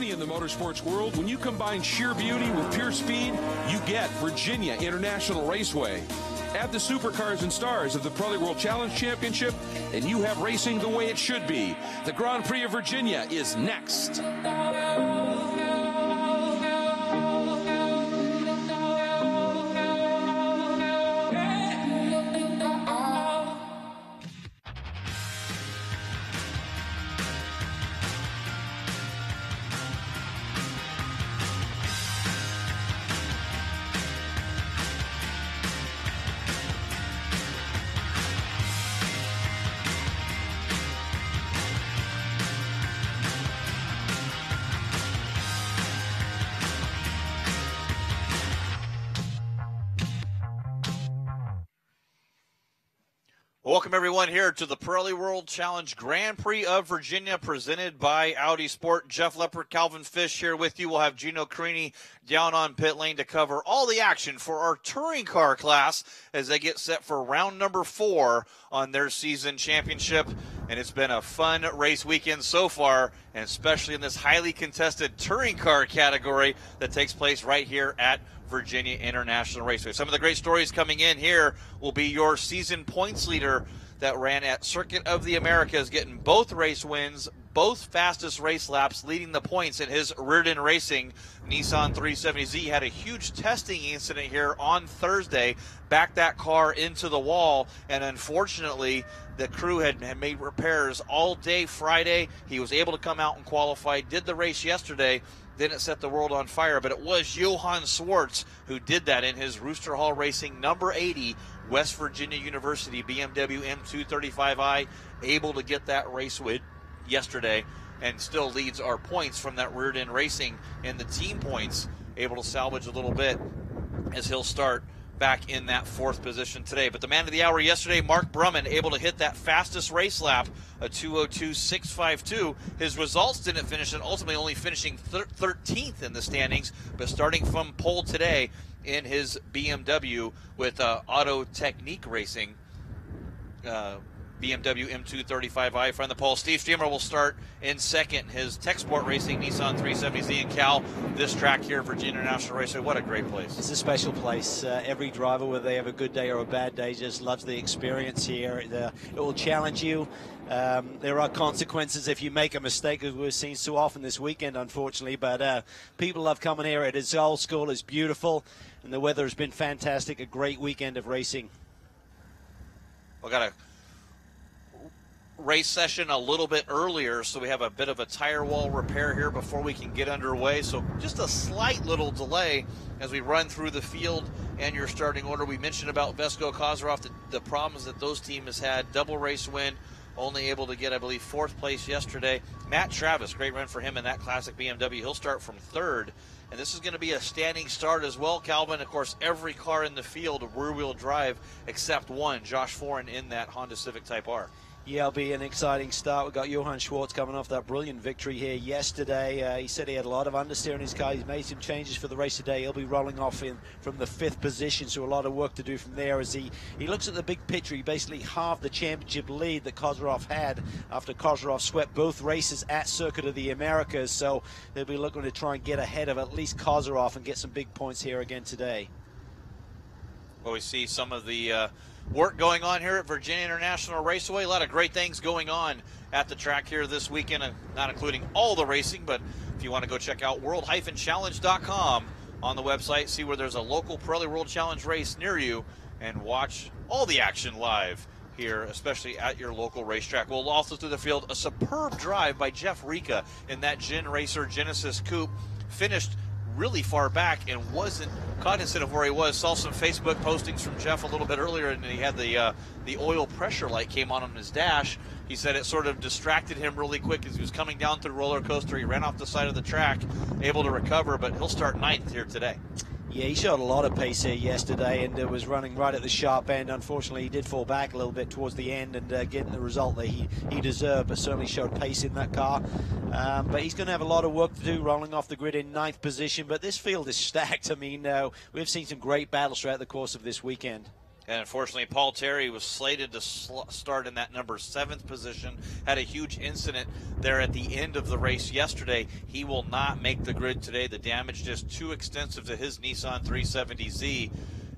many in the motorsports world, when you combine sheer beauty with pure speed, you get Virginia International Raceway. Add the supercars and stars of the Pirelli World Challenge Championship, and you have racing the way it should be. The Grand Prix of Virginia is next. Welcome, everyone, here to the Pirelli World Challenge Grand Prix of Virginia, presented by Audi Sport. Jeff Leppert, Calvin Fish here with you. We'll have Gino Carini down on pit lane to cover all the action for our touring car class as they get set for round number 4 on their season championship. And it's been a fun race weekend so far, and especially in this highly contested touring car category that takes place right here at Virginia International Raceway. Some of the great stories coming in here will be your season points leader that ran at Circuit of the Americas, getting both race wins, both fastest race laps, leading the points in his Rd.4 Racing Nissan 370Z. Had a huge testing incident here on Thursday, backed that car into the wall, and unfortunately the crew had made repairs all day Friday. He was able to come out and qualify, did the race yesterday, then it set the world on fire, but it was Johann Schwartz who did that in his Rooster Hall Racing number 80 West Virginia University BMW M235i, able to get that race win yesterday and still leads our points from that Rd.4 Racing in the team points, able to salvage a little bit as he'll start back in that 4th position today. But the man of the hour yesterday, Mark Brumman, able to hit that fastest race lap, a 2:02.652. His results didn't finish, and ultimately only finishing 13th in the standings, but starting from pole today in his BMW with Auto Technique Racing, BMW M235i from the pole. Steve Streamer will start in second. His Tech Sport Racing Nissan 370Z. And Cal, this track here, Virginia International Raceway, what a great place. It's a special place. Every driver, whether they have a good day or a bad day, just loves the experience here. It will challenge you. There are consequences if you make a mistake, as we've seen so often this weekend, unfortunately. But people love coming here. It is old school, it's beautiful, and the weather has been fantastic. A great weekend of racing. We've got a race session a little bit earlier, so we have a bit of a tire wall repair here before we can get underway. So just a slight little delay as we run through the field and your starting order. We mentioned about Vesco Kozarov, the problems that those teams had. Double race win, only able to get, I believe, 4th place yesterday. Matt Travis, great run for him in that classic BMW. He'll start from 3rd. And this is going to be a standing start as well, Calvin. Of course, every car in the field rear-wheel drive except one, Josh Foran, in that Honda Civic Type R. Yeah, it'll be an exciting start. We've got Johann Schwartz coming off that brilliant victory here yesterday. He said he had a lot of understeer in his car. He's made some changes for the race today. He'll be rolling off from the 5th position, so a lot of work to do from there as he looks at the big picture. He basically halved the championship lead that Kozarov had after Kozarov swept both races at Circuit of the Americas. So they'll be looking to try and get ahead of at least Kozarov and get some big points here again today. Well, we see some of the work going on here at Virginia International Raceway. A lot of great things going on at the track here this weekend, not including all the racing, but if you want to go check out world-challenge.com on the website, see where there's a local Pirelli World Challenge race near you, and watch all the action live here, especially at your local racetrack. We'll also through the field, a superb drive by Jeff Rika in that Gen Racer Genesis Coupe. Finished really far back and wasn't cognizant of where he was. Saw some Facebook postings from Jeff a little bit earlier, and he had the oil pressure light came on his dash. He said it sort of distracted him really quick as he was coming down through the roller coaster. He ran off the side of the track, able to recover, but he'll start 9th here today. Yeah, he showed a lot of pace here yesterday and was running right at the sharp end. Unfortunately, he did fall back a little bit towards the end and getting the result that he deserved, but certainly showed pace in that car. But he's going to have a lot of work to do, rolling off the grid in 9th position. But this field is stacked. I mean, we've seen some great battles throughout the course of this weekend. And unfortunately, Paul Terry was slated to start in that number 7th position. Had a huge incident there at the end of the race yesterday. He will not make the grid today. The damage just too extensive to his Nissan 370Z.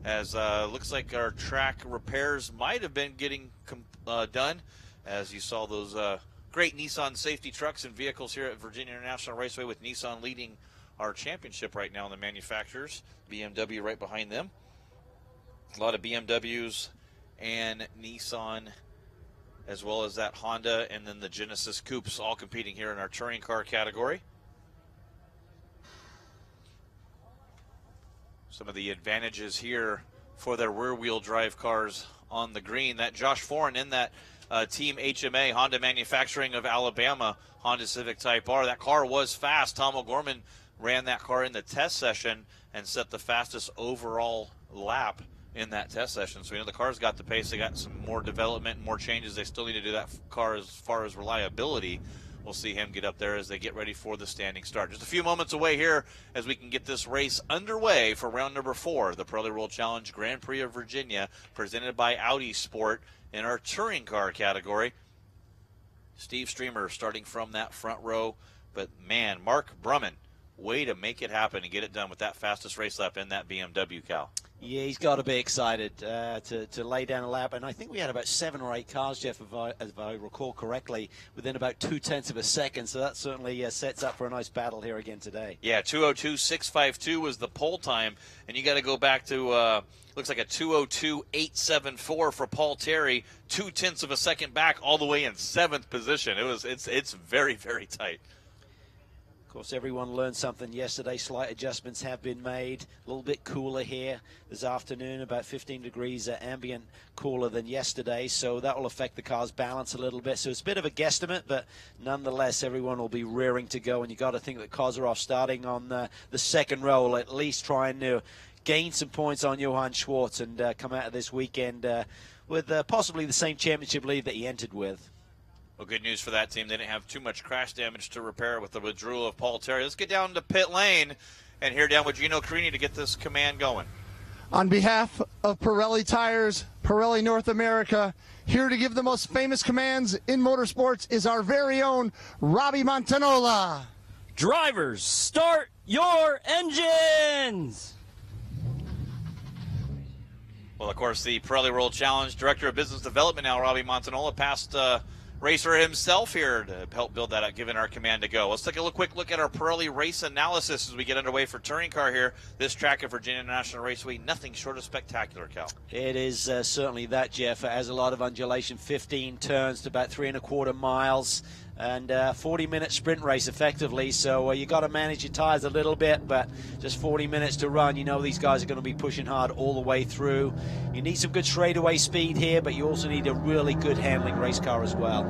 As looks like our track repairs might have been getting done. As you saw those great Nissan safety trucks and vehicles here at Virginia International Raceway, with Nissan leading our championship right now in the manufacturers. BMW right behind them. A lot of BMWs and Nissan, as well as that Honda and then the Genesis Coupes, all competing here in our touring car category. Some of the advantages here for their rear-wheel drive cars on the green. That Josh Foran in that Team HMA, Honda Manufacturing of Alabama, Honda Civic Type R. That car was fast. Tom O'Gorman ran that car in the test session and set the fastest overall lap in that test session. So, the car's got the pace. They got some more development, more changes. They still need to do that car as far as reliability. We'll see him get up there as they get ready for the standing start. Just a few moments away here as we can get this race underway for round number 4, the Pirelli World Challenge Grand Prix of Virginia, presented by Audi Sport in our touring car category. Steve Streamer starting from that front row. But, man, Mark Brumman, way to make it happen and get it done with that fastest race lap in that BMW, Cal. Yeah, he's got to be excited to lay down a lap. And I think we had about 7 or 8 cars, Jeff, if I recall correctly, within about 0.2 of a second. So that certainly sets up for a nice battle here again today. Yeah, 2:02.652 was the pole time. And you got to go back to, looks like a 2:02.874 for Paul Terry, 0.2 of a second back, all the way in 7th position. It's very, very tight. Of course, everyone learned something yesterday. Slight adjustments have been made. A little bit cooler here this afternoon, about 15 degrees ambient cooler than yesterday. So that will affect the car's balance a little bit. So it's a bit of a guesstimate, but nonetheless, everyone will be rearing to go. And you got to think that Kozarov starting on the second row will at least try and gain some points on Johann Schwartz and come out of this weekend with possibly the same championship lead that he entered with. Well, good news for that team. They didn't have too much crash damage to repair with the withdrawal of Paul Terry. Let's get down to pit lane and hear down with Gino Carini to get this command going. On behalf of Pirelli Tires, Pirelli North America, here to give the most famous commands in motorsports is our very own Robbie Montanola. Drivers, start your engines! Well, of course, the Pirelli World Challenge Director of Business Development now, Robbie Montanola, past racer himself here to help build that up, giving our command to go. Let's take a quick look at our Pirelli race analysis as we get underway for touring car here. This track at Virginia International Raceway, nothing short of spectacular, Cal. It is certainly that, Jeff. It has a lot of undulation, 15 turns to about 3.25 miles. And 40-minute sprint race effectively, so you got to manage your tires a little bit, but just 40 minutes to run. You know these guys are going to be pushing hard all the way through. You need some good straightaway speed here, but you also need a really good handling race car as well.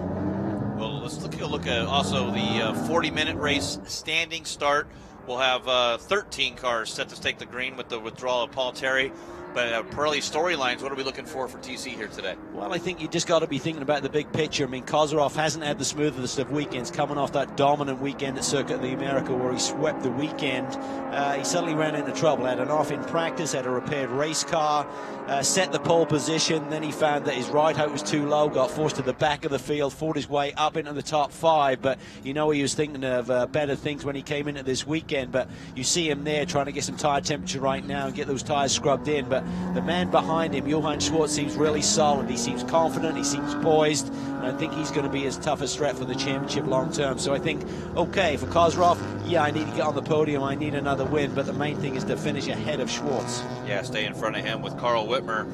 Well, let's take a look at also the 40-minute race standing start. We'll have 13 cars set to take the green with the withdrawal of Paul Terry. But Pirelli storylines, what are we looking for TC here today? Well, I think you just got to be thinking about the big picture. I mean, Kozarov hasn't had the smoothest of weekends, coming off that dominant weekend at Circuit of the America where he swept the weekend. He suddenly ran into trouble, had an off in practice, had a repaired race car, set the pole position. Then he found that his ride height was too low, got forced to the back of the field, fought his way up into the top 5. But he was thinking of better things when he came into this weekend. But you see him there trying to get some tire temperature right now and get those tires scrubbed in. But the man behind him, Johann Schwartz, seems really solid. He seems confident. He seems poised. And I think he's going to be his toughest threat for the championship long term. So I think, okay, for Kozarov, yeah, I need to get on the podium. I need another win. But the main thing is to finish ahead of Schwartz. Yeah, stay in front of him with Carl Whitmer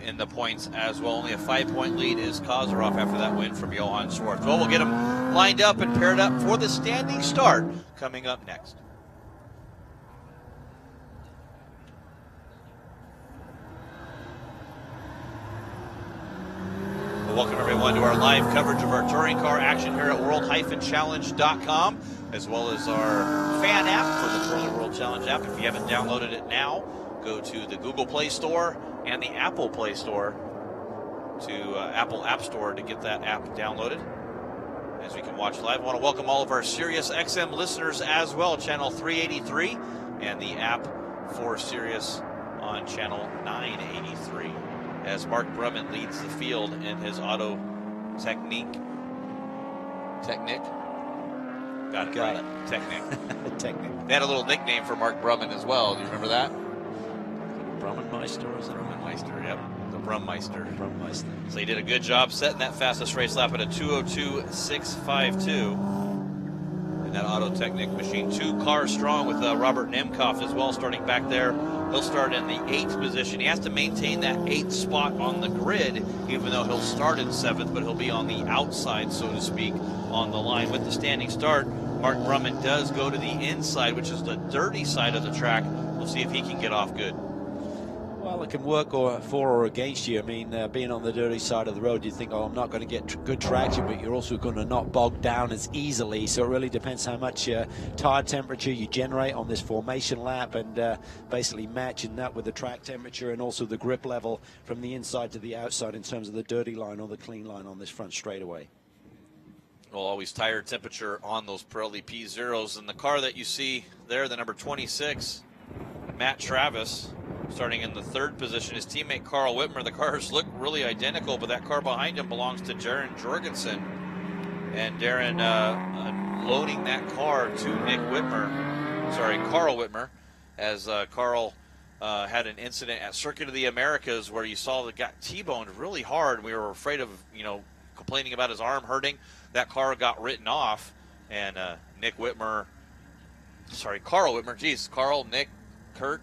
in the points as well. Only a 5-point lead is Kozarov after that win from Johann Schwartz. Well, we'll get him lined up and paired up for the standing start coming up next. Welcome, everyone, to our live coverage of our touring car action here at world-challenge.com, as well as our fan app for the Pirelli World Challenge app. If you haven't downloaded it now, go to the Google Play Store and the Apple Play Store to Apple App Store to get that app downloaded, as we can watch live. I want to welcome all of our Sirius XM listeners as well, channel 383, and the app for Sirius on channel 983. as Mark Brumman leads the field in his Auto Technique. Got it. Technique. Technique. They had a little nickname for Mark Brumman as well. Do you remember that? Brummanmeister, or is it? Brummanmeister, yep. The Brummeister. Brummeister. So he did a good job setting that fastest race lap at a 2:02.652. And that Auto Technique machine, 2 cars strong with Robert Nemcoff as well starting back there. He'll start in the 8th position. He has to maintain that 8th spot on the grid, even though he'll start in 7th, but he'll be on the outside, so to speak, on the line with the standing start. Mark Brumman does go to the inside, which is the dirty side of the track. We'll see if he can get off good. Well, it can work for or against you. I mean, being on the dirty side of the road, you think, oh, I'm not going to get good traction, but you're also going to not bog down as easily. So it really depends how much tire temperature you generate on this formation lap, and basically matching that with the track temperature and also the grip level from the inside to the outside in terms of the dirty line or the clean line on this front straightaway. Well, always tire temperature on those Pirelli P0s. And the car that you see there, the number 26, Matt Travis, starting in the 3rd position. His teammate Carl Whitmer. The cars look really identical, but that car behind him belongs to Darren Jorgensen. And Darren loaning that car to Carl Whitmer, as Carl had an incident at Circuit of the Americas where you saw that got T-boned really hard. We were afraid of, complaining about his arm hurting. That car got written off, and Carl Whitmer, geez, Carl, Nick, Kurt,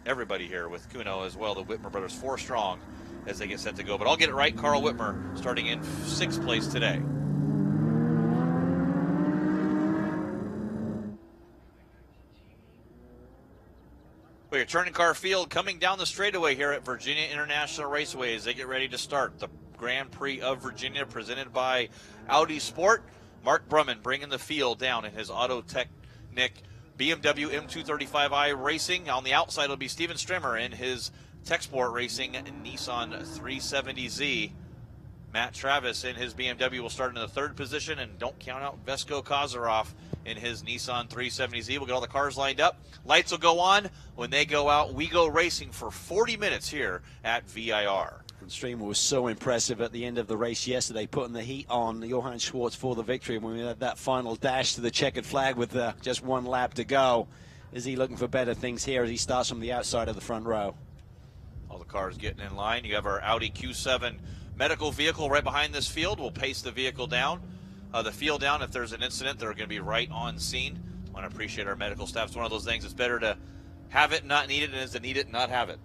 everybody here with Kuno as well, the Whitmer brothers, 4 strong as they get set to go. But I'll get it right, Carl Whitmer starting in 6th place today. Well, your turning car field coming down the straightaway here at Virginia International Raceway as they get ready to start the Grand Prix of Virginia presented by Audi Sport. Mark Brumman bringing the field down in his Auto Technique BMW M235i Racing. On the outside will be Steven Strimmer in his Tech Sport Racing Nissan 370Z. Matt Travis in his BMW will start in the 3rd position, and don't count out Vesko Kozarov in his Nissan 370Z. We'll get all the cars lined up. Lights will go on. When they go out, we go racing for 40 minutes here at VIR. And Streamer was so impressive at the end of the race yesterday, putting the heat on Johann Schwartz for the victory. When we had that final dash to the checkered flag with just 1 lap to go, is he looking for better things here as he starts from the outside of the front row? All the cars getting in line. You have our Audi Q7 medical vehicle right behind this field. We'll pace the vehicle down. The field down, if there's an incident, they're going to be right on scene. I want to appreciate our medical staff. It's one of those things. It's better to have it, not need it, than it is to need it, not have it.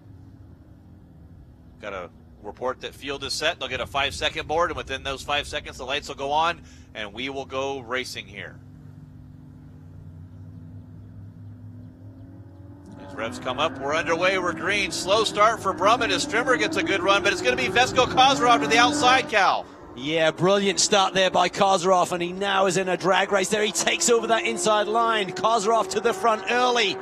Got a report that field is set. They'll get a 5-second board, and within those 5 seconds, the lights will go on, and we will go racing here. As revs come up, we're underway. We're green. Slow start for Brumman as Strimmer gets a good run, but it's going to be Vesko Kozarov to the outside, Cal. Yeah, brilliant start there by Kozarov, and he now is in a drag race there. He takes over that inside line. Kozarov to the front early.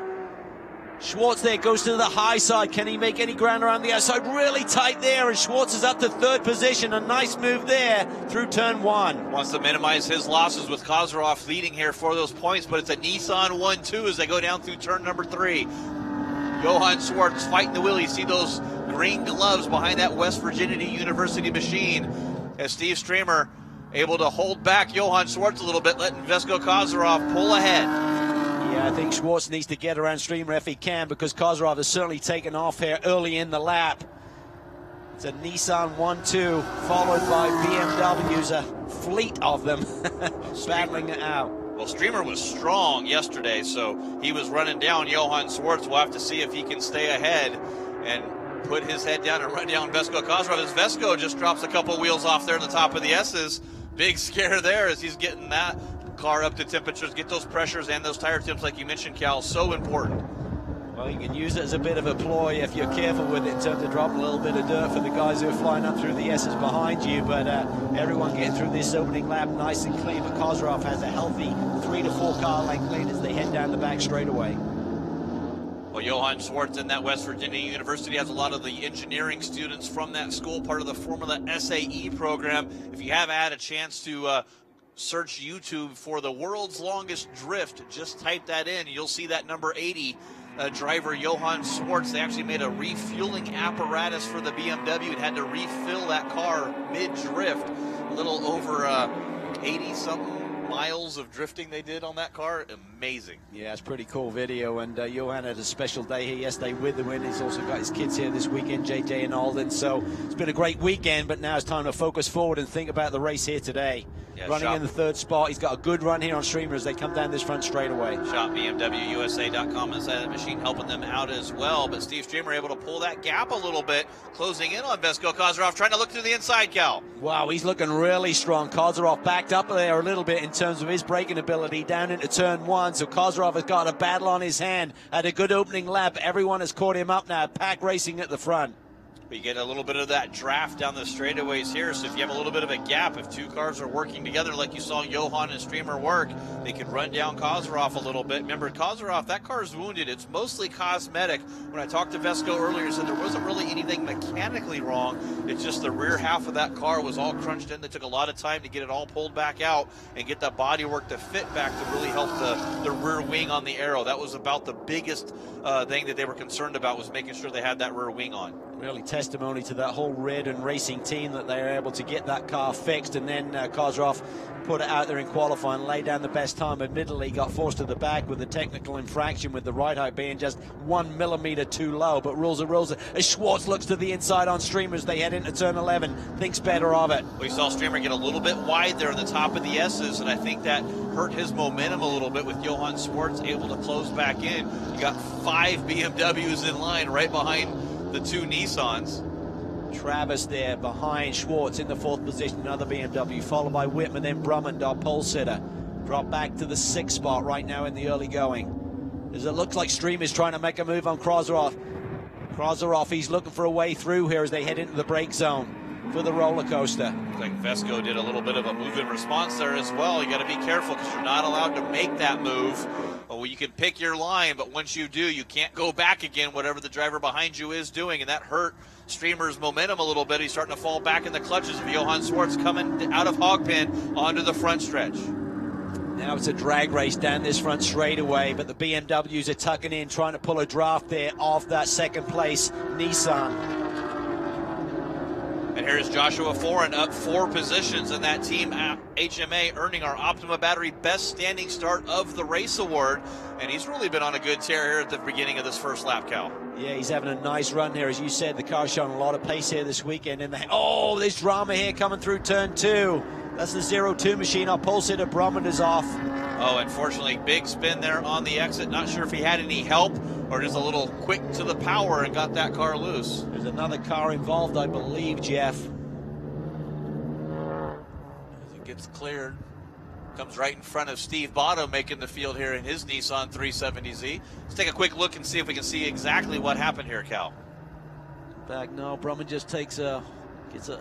Schwartz there goes to the high side. Can he make any ground around the outside? Really tight there, and Schwartz is up to 3rd position. A nice move there through turn 1. Wants to minimize his losses with Kozarov leading here for those points, but it's a Nissan 1-2 as they go down through turn number 3. Johann Schwartz fighting the wheel. You see those green gloves behind that West Virginia University machine as Steve Strimmer able to hold back Johann Schwartz a little bit, letting Vesko Kozarov pull ahead. Yeah, I think Schwartz needs to get around Strimmer if he can, because Kozarov has certainly taken off here early in the lap. It's a Nissan 1-2 followed by BMWs, a fleet of them battling it out. Well, Strimmer was strong yesterday, so he was running down Johann Schwartz. We'll have to see if he can stay ahead and put his head down and run down Vesko Kozarov as Vesko just drops a couple wheels off there in the top of the S's. Big scare there as he's getting that car up to temperatures, get those pressures and those tire temps, like you mentioned, Cal, so important. Well, you can use it as a bit of a ploy if you're careful with it in terms of dropping a little bit of dirt for the guys who are flying up through the S's behind you. But everyone getting through this opening lap nice and clean. But Kozarov has a healthy 3 to 4 car length lead as they head down the back straightaway. Well, Johann Schwartz in that West Virginia University has a lot of the engineering students from that school, part of the Formula SAE program. If you haven't had a chance to search YouTube for the world's longest drift, just type that in. You'll see that number 80 driver Johann Schwartz. They actually made a refueling apparatus for the BMW and had to refill that car mid-drift. A little over 80-something miles of drifting they did on that car. Amazing. Yeah, it's pretty cool video, and Johan had a special day here yesterday with the win. He's also got his kids here this weekend, JJ and Alden, so it's been a great weekend, but now it's time to focus forward and think about the race here today. Yeah, running in the third spot. He's got a good run here on Streamer as they come down this front straightaway. ShopBMWUSA.com inside the machine helping them out as well, but Steve Streamer able to pull that gap a little bit, closing in on Vesko Kozarov, trying to look through the inside, Cal. Wow, he's looking really strong. Kozarov backed up there a little bit in terms of his braking ability down into turn one, so Kozarov has got a battle on his hand. Had a good opening lap. Everyone has caught him up now. Pack racing at the front. We get a little bit of that draft down the straightaways here, so if you have a little bit of a gap, if two cars are working together like you saw Johan and Streamer work, they can run down Kozarov a little bit. Remember, Kozarov, that car is wounded. It's mostly cosmetic. When I talked to Vesko earlier, he said there wasn't really anything mechanically wrong. It's just the rear half of that car was all crunched in. They took a lot of time to get it all pulled back out and get that bodywork to fit back to really help the rear wing on the Aero. That was about the biggest thing that they were concerned about, was making sure they had that rear wing on. Really testimony to that whole Red and Racing team that they were able to get that car fixed, and then Kozarov put it out there in qualifying, laid down the best time. Admittedly got forced to the back with a technical infraction, with the ride height being just 1 millimeter too low, but rules are rules. As Schwartz looks to the inside on Streamers, they head into turn 11, thinks better of it. We saw Streamer get a little bit wide there in the top of the S's, and I think that hurt his momentum a little bit with Johann Schwartz able to close back in. You got 5 BMWs in line right behind the 2 Nissans. Travis there behind Schwartz in the 4th position, another BMW, followed by Whitman, then Drummond, our pole sitter. Drop back to the 6th spot right now in the early going. As it looks like Stream is trying to make a move on Kozarov. Kozarov, he's looking for a way through here as they head into the brake zone for the roller coaster. Looks like Vesko did a little bit of a move in response there as well. You got to be careful because you're not allowed to make that move. Well, you can pick your line, but once you do, you can't go back again, whatever the driver behind you is doing, and that hurt Streamer's momentum a little bit. He's starting to fall back in the clutches of Johann Schwartz coming out of Hogpen onto the front stretch. Now it's a drag race down this front straightaway, but the BMWs are tucking in, trying to pull a draft there off that 2nd place Nissan. And here's Joshua Foran up 4 positions in that team at HMA, earning our Optima Battery Best Standing Start of the Race Award. And he's really been on a good tear here at the beginning of this first lap, Cal. Yeah, he's having a nice run here. As you said, the car's showing a lot of pace here this weekend. And oh, there's drama here coming through turn 2. That's the 0-2 machine. Our pole sitter Drummond is off. Oh, unfortunately, big spin there on the exit. Not sure if he had any help or just a little quick to the power and got that car loose. There's another car involved, I believe, Jeff. As it gets cleared, comes right in front of Steve Botto making the field here in his Nissan 370Z. Let's take a quick look and see if we can see exactly what happened here, Cal. Back now, Drummond just gets a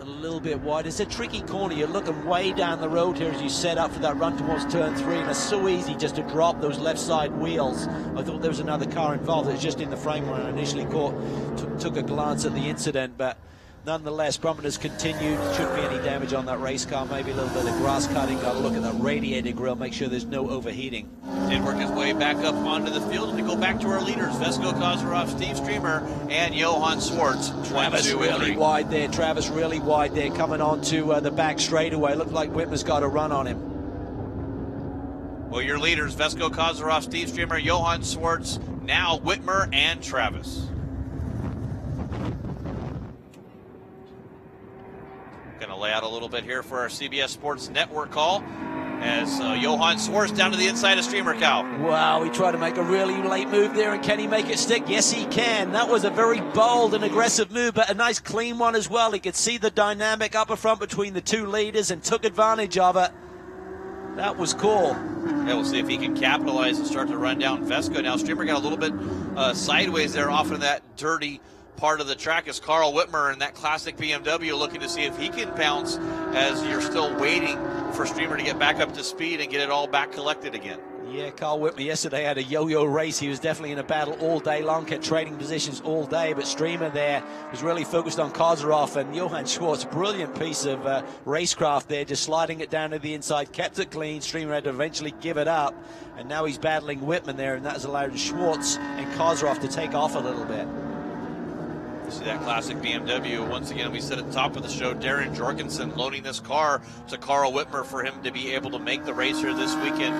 little bit wide. It's a tricky corner. You're looking way down the road here as you set up for that run towards turn 3, and it's so easy just to drop those left side wheels. I thought there was another car involved. It was just in the frame when I initially took a glance at the incident, but nonetheless, Drummond has continued. Shouldn't be any damage on that race car. Maybe a little bit of grass cutting. Got to look at that radiator grill, make sure there's no overheating. Did work his way back up onto the field. And to go back to our leaders, Vesko Kozarov, Steve Streamer, and Johann Schwartz. Travis really wide there. Travis really wide there, coming onto the back straightaway. Looked like Whitmer's got a run on him. Well, your leaders, Vesko Kozarov, Steve Streamer, Johann Schwartz, now Whitmer and Travis. Going to lay out a little bit here for our CBS Sports Network call as Johann Schwartz down to the inside of Streamer, Cal. Wow, he tried to make a really late move there, and can he make it stick? Yes, he can. That was a very bold and aggressive move, but a nice clean one as well. He could see the dynamic up front between the 2 leaders and took advantage of it. That was cool. Yeah, we'll see if he can capitalize and start to run down Vesko. Now, Streamer got a little bit sideways there off of that dirty part of the track as Carl Whitmer in that classic BMW looking to see if he can bounce as you're still waiting for Streamer to get back up to speed and get it all back collected again. Yeah, Carl Whitmer yesterday had a yo-yo race. He was definitely in a battle all day long, kept trading positions all day, but Streamer there was really focused on Kozarov, and Johann Schwartz, brilliant piece of racecraft there, just sliding it down to the inside, kept it clean. Streamer had to eventually give it up, and now he's battling Whitman there, and that has allowed Schwartz and Kozarov to take off a little bit. You see that classic BMW. Once again, we said at the top of the show, Darren Jorgensen loaning this car to Carl Whitmer for him to be able to make the race here this weekend.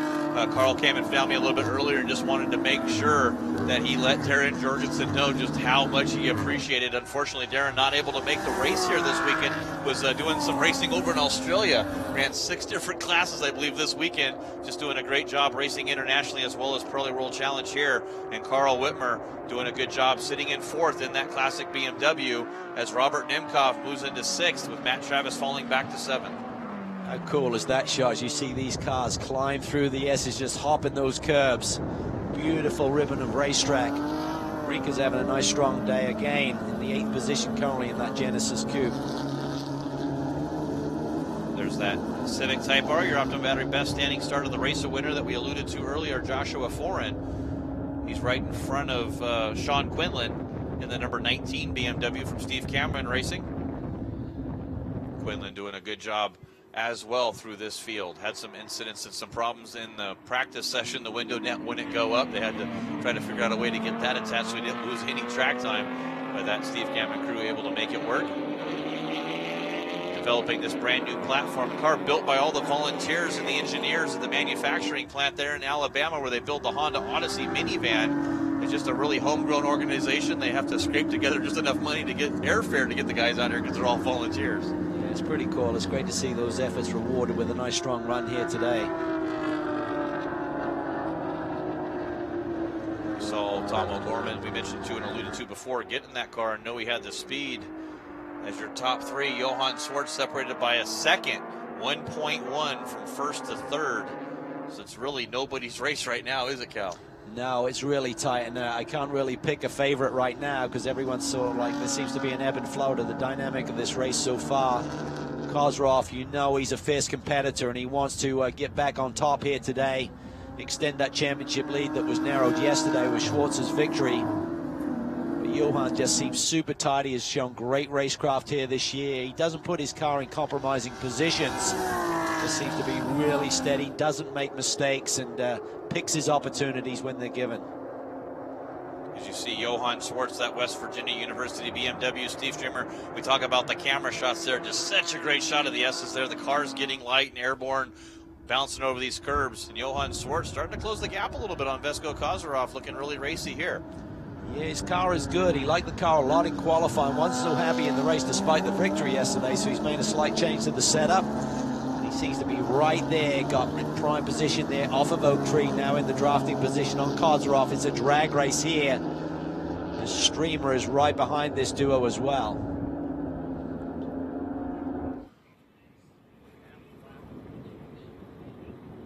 Carl came and found me a little bit earlier and just wanted to make sure that he let Darren Jorgensen know just how much he appreciated. Unfortunately, Darren not able to make the race here this weekend. Was doing some racing over in Australia. Ran 6 different classes, I believe, this weekend. Just doing a great job racing internationally as well as Pirelli World Challenge here. And Carl Whitmer doing a good job sitting in 4th in that classic BMW as Robert Nemkov moves into 6th with Matt Travis falling back to 7th. How cool is that shot as you see these cars climb through the S's, just hopping those curbs. Beautiful ribbon of racetrack. Rika's having a nice strong day again in the 8th position currently in that Genesis Coupe. There's that Civic Type R, your Optimum Battery best standing start of the race, a winner that we alluded to earlier, Joshua Foran. He's right in front of Sean Quinlan in the number 19 BMW from Steve Cameron Racing. Quinlan doing a good job as well through this field. Had some incidents and some problems in the practice session. The window net wouldn't go up. They had to try to figure out a way to get that attached so he didn't lose any track time. But that Steve Cameron crew able to make it work. Developing this brand new platform car built by all the volunteers and the engineers at the manufacturing plant there in Alabama where they built the Honda Odyssey minivan. It's just a really homegrown organization. They have to scrape together just enough money to get airfare to get the guys out here because they're all volunteers. Yeah, it's pretty cool. It's great to see those efforts rewarded with a nice strong run here today. We saw Tom O'Gorman, we mentioned to and alluded to before, get in that car and know he had the speed. As your top 3, Johann Schwartz separated by a second, 1.1 from 1st to 3rd. So it's really nobody's race right now, is it, Cal? No, it's really tight, and I can't really pick a favorite right now because everyone's sort of like, there seems to be an ebb and flow to the dynamic of this race so far. Kozarov, you know he's a fierce competitor, and he wants to get back on top here today, extend that championship lead that was narrowed yesterday with Schwartz's victory. But Johann just seems super tight. He has shown great racecraft here this year. He doesn't put his car in compromising positions. Just seems to be really steady, doesn't make mistakes, and picks his opportunities when they're given. As you see Johann Schwartz, that West Virginia University BMW, Steve Streamer, we talk about the camera shots there, just such a great shot of the S's there. The car's getting light and airborne, bouncing over these curbs, and Johann Schwartz starting to close the gap a little bit on Vesko Kozarov, looking really racy here. Yeah, his car is good. He liked the car a lot in qualifying. Wasn't so happy in the race despite the victory yesterday, so he's made a slight change to the setup. He seems to be right there, got in prime position there off of Oak Tree, now in the drafting position on Kozarov. It's a drag race here. The Streamer is right behind this duo as well.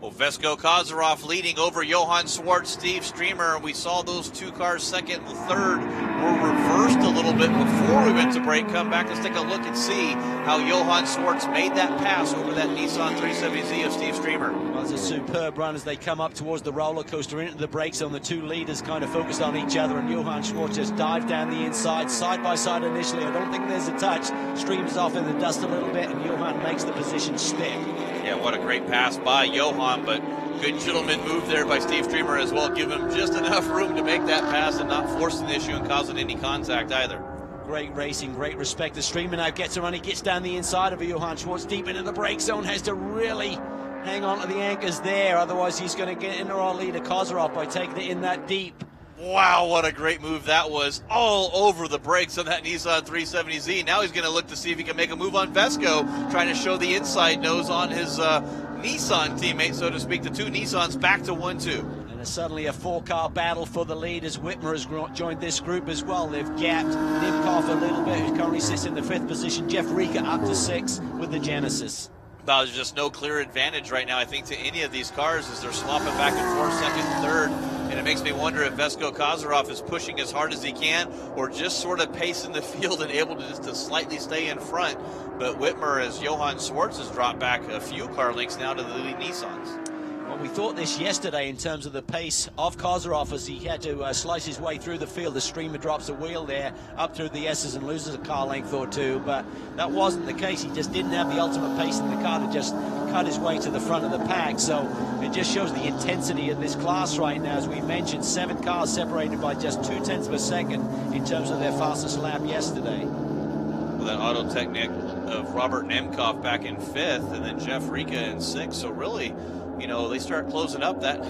Well, Vesko Kozarov leading over Johann Schwartz, Steve Streamer. We saw those 2 cars, 2nd and 3rd, were reversed a little bit before we went to break. Come back, let's take a look and see how Johann Schwartz made that pass over that Nissan 370Z of Steve Streamer. Well, it's a superb run as they come up towards the roller coaster into the break zone. The 2 leaders kind of focused on each other, and Johann Schwartz just dived down the inside, side by side initially. I don't think there's a touch. Streams off in the dust a little bit, and Johann makes the position stick. Yeah, what a great pass by Johann, but good gentleman move there by Steve Streamer as well. Give him just enough room to make that pass and not force an issue and causing any contact either. Great racing, great respect. The Streamer now gets a run. He gets down the inside of Johann Schwartz, deep into the brake zone, has to really hang on to the anchors there. Otherwise, he's going to get into our leader, Kozarov, by taking it in that deep. Wow, what a great move that was. All over the brakes on that Nissan 370Z. Now he's going to look to see if he can make a move on Vesko, trying to show the inside nose on his Nissan teammate, so to speak. The 2 Nissans back to 1-2. And there's suddenly a 4-car battle for the lead as Whitmer has joined this group as well. They've gapped Nimkov a little bit, who currently sits in the 5th position. Jeff Rika up to 6 with the Genesis. Well, there's just no clear advantage right now, I think, to any of these cars as they're slopping back and forth, 2nd and 3rd. And it makes me wonder if Vesko Kozarov is pushing as hard as he can or just sort of pacing the field and able to just to slightly stay in front. But Whitmer, as Johann Schwartz has dropped back a few car lengths now to the lead Nissans. Well, we thought this yesterday in terms of the pace of Kozarov as he had to slice his way through the field. The streamer drops a wheel there up through the S's and loses a car length or two, but that wasn't the case. He just didn't have the ultimate pace in the car to just cut his way to the front of the pack. So it just shows the intensity of this class right now. As we mentioned, 7 cars separated by just 0.2 of a second in terms of their fastest lap yesterday. Well, that auto technique of Robert Nemkov back in 5th, and then Jeff Rika in 6th. So really, you know, they start closing up. That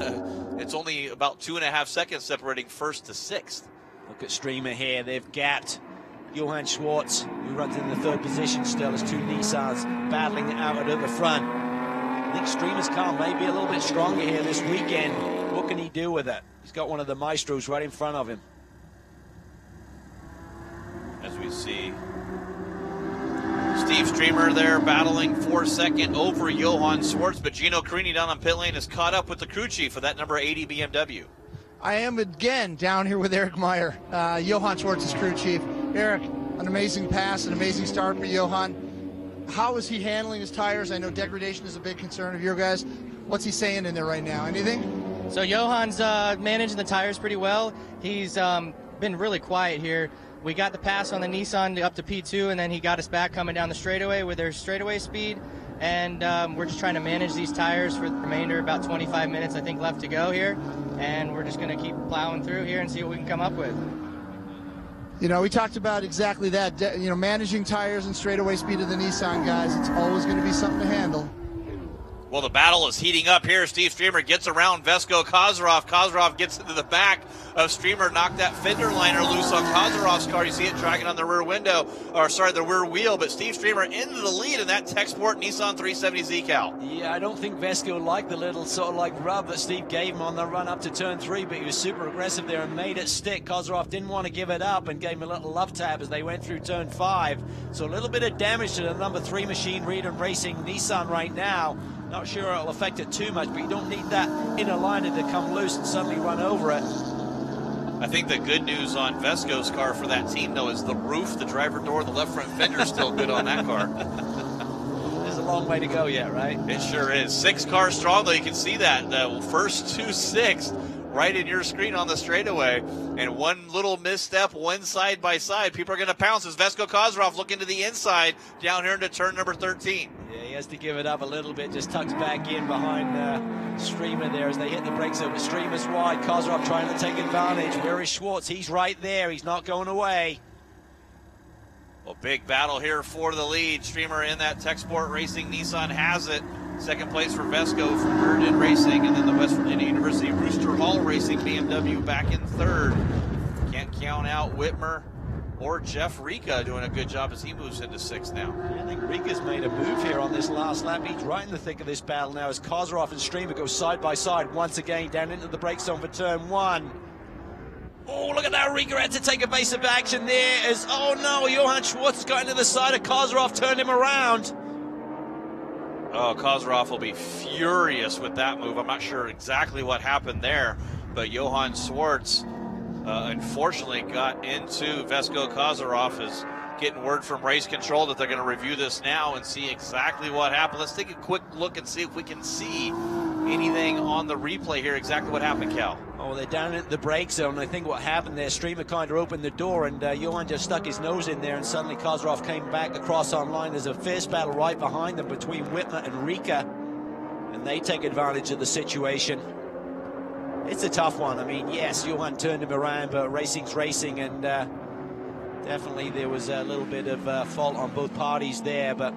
it's only about 2.5 seconds separating 1st to 6th. Look at Streamer here. They've gapped Johann Schwartz, who runs in the 3rd position still, as 2 Nissans battling out at the front. I think Streamer's car may be a little bit stronger here this weekend. What can he do with it? He's got one of the maestros right in front of him. As we see Steve Streamer there battling for 2nd over Johann Schwartz, but Gino Carini down on pit lane is caught up with the crew chief for that number 80 BMW. I am again down here with Eric Meyer, Johann Schwartz's crew chief. Eric, an amazing pass, an amazing start for Johann. How is he handling his tires? I know degradation is a big concern of your guys. What's he saying in there right now? Anything? So Johann's managing the tires pretty well. He's been really quiet here. We got the pass on the Nissan up to P2, and then he got us back coming down the straightaway with their straightaway speed. And we're just trying to manage these tires for the remainder, about 25 minutes, I think, left to go here. And we're just going to keep plowing through here and see what we can come up with. You know, we talked about exactly that, you know, managing tires and straightaway speed of the Nissan guys. It's always going to be something to handle. Well, the battle is heating up here. Steve Streamer gets around Vesko Kozarov. Kozarov gets into the back of Streamer, knocked that fender liner loose on Kozarov's car. You see it dragging on the rear window, or sorry, the rear wheel, but Steve Streamer into the lead in that Techsport Nissan 370 Z-Cal. Yeah, I don't think Vesko liked the little sort of like rub that Steve gave him on the run up to turn 3, but he was super aggressive there and made it stick. Kozarov didn't want to give it up and gave him a little love tap as they went through turn 5. So a little bit of damage to the number 3 machine Reed and Racing Nissan right now. Not sure it'll affect it too much, but you don't need that inner liner to come loose and suddenly run over it. I think the good news on Vesko's car for that team, though, is the roof, the driver door, the left front fender is still good on that car. There's a long way to go yet, right? It sure is. 6 cars strong, though. You can see that. The first 2 6th right in your screen on the straightaway. And one little misstep, one side by side. People are going to pounce as Vesko Kozarov looking to the inside down here into turn number 13. Yeah, he has to give it up a little bit, just tucks back in behind Streamer there as they hit the brakes over. Streamer's wide, Kozarov trying to take advantage. Where is Schwartz? He's right there. He's not going away. Well, big battle here for the lead. Streamer in that Techsport Racing Nissan has it. 2nd place for Vesko from Rd.4 Racing, and then the West Virginia University Rooster Hall Racing BMW back in 3rd. Can't count out Whitmer or Jeff Rika doing a good job as he moves into 6th now. I think Rika's made a move here on this last lap. He's right in the thick of this battle now as Kozarov and Streamer go side by side once again down into the brake zone for turn 1. Oh, look at that. Rika had to take evasive action there as, oh no, Johann Schwartz has got into the side of Kozarov, turned him around. Oh, Kozarov will be furious with that move. I'm not sure exactly what happened there, but Johann Schwartz unfortunately got into Vesko Kozarov. Is getting word from race control that they're going to review this now and see exactly what happened. Let's take a quick look and see if we can see anything on the replay here, exactly what happened, Cal. Oh, they're down at the brake zone. I think what happened there, Streamer kind of opened the door and Johann just stuck his nose in there, and suddenly Kozarov came back across online. There's a fierce battle right behind them between Whitmer and Rika, and they take advantage of the situation. It's a tough one. I mean, yes, Johann turned him around, but racing's racing, and definitely there was a little bit of fault on both parties there, but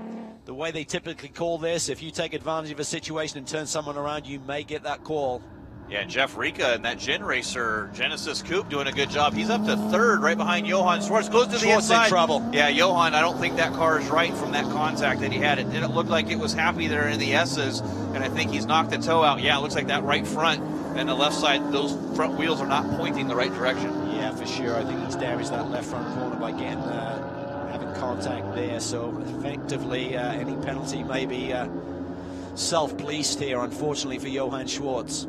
the way they typically call this, if you take advantage of a situation and turn someone around, you may get that call. Yeah, and Jeff Rika and that Gen Racer Genesis Coupe doing a good job. He's up to 3rd right behind Johann Schwartz. Goes to the inside. In trouble. Yeah, Johann, I don't think that car is right from that contact that he had. It didn't look like it was happy there in the S's, and I think he's knocked the toe out. Yeah, it looks like that right front and the left side, those front wheels are not pointing the right direction. Yeah, for sure. I think he's damaged that left front corner by getting having contact there. So effectively, any penalty may be self-policed here, unfortunately, for Johann Schwartz.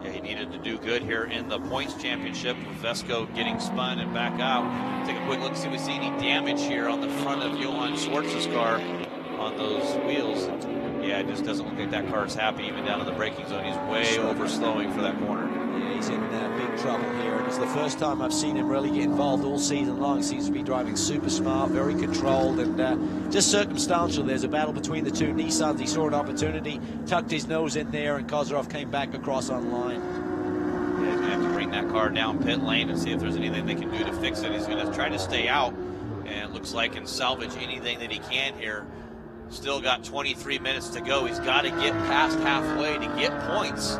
Yeah, he needed to do good here in the points championship with Vesko getting spun and back out. Take a quick look, see if we see any damage here on the front of Johann Schwartz's car on those wheels. Yeah, Yeah, it just doesn't look like that car is happy even down in the braking zone. He's way overslowing for that corner. Yeah, he's in big trouble here. And it's the first time I've seen him really get involved all season long. Seems to be driving super smart, very controlled, and just circumstantial. There's a battle between the two Nissans. He saw an opportunity, tucked his nose in there, and Kozarov came back across on line. Yeah, he's going to have to bring that car down pit lane and see if there's anything they can do to fix it. He's going to try to stay out, and it looks like, and salvage anything that he can here. Still got 23 minutes to go. He's got to get past halfway to get points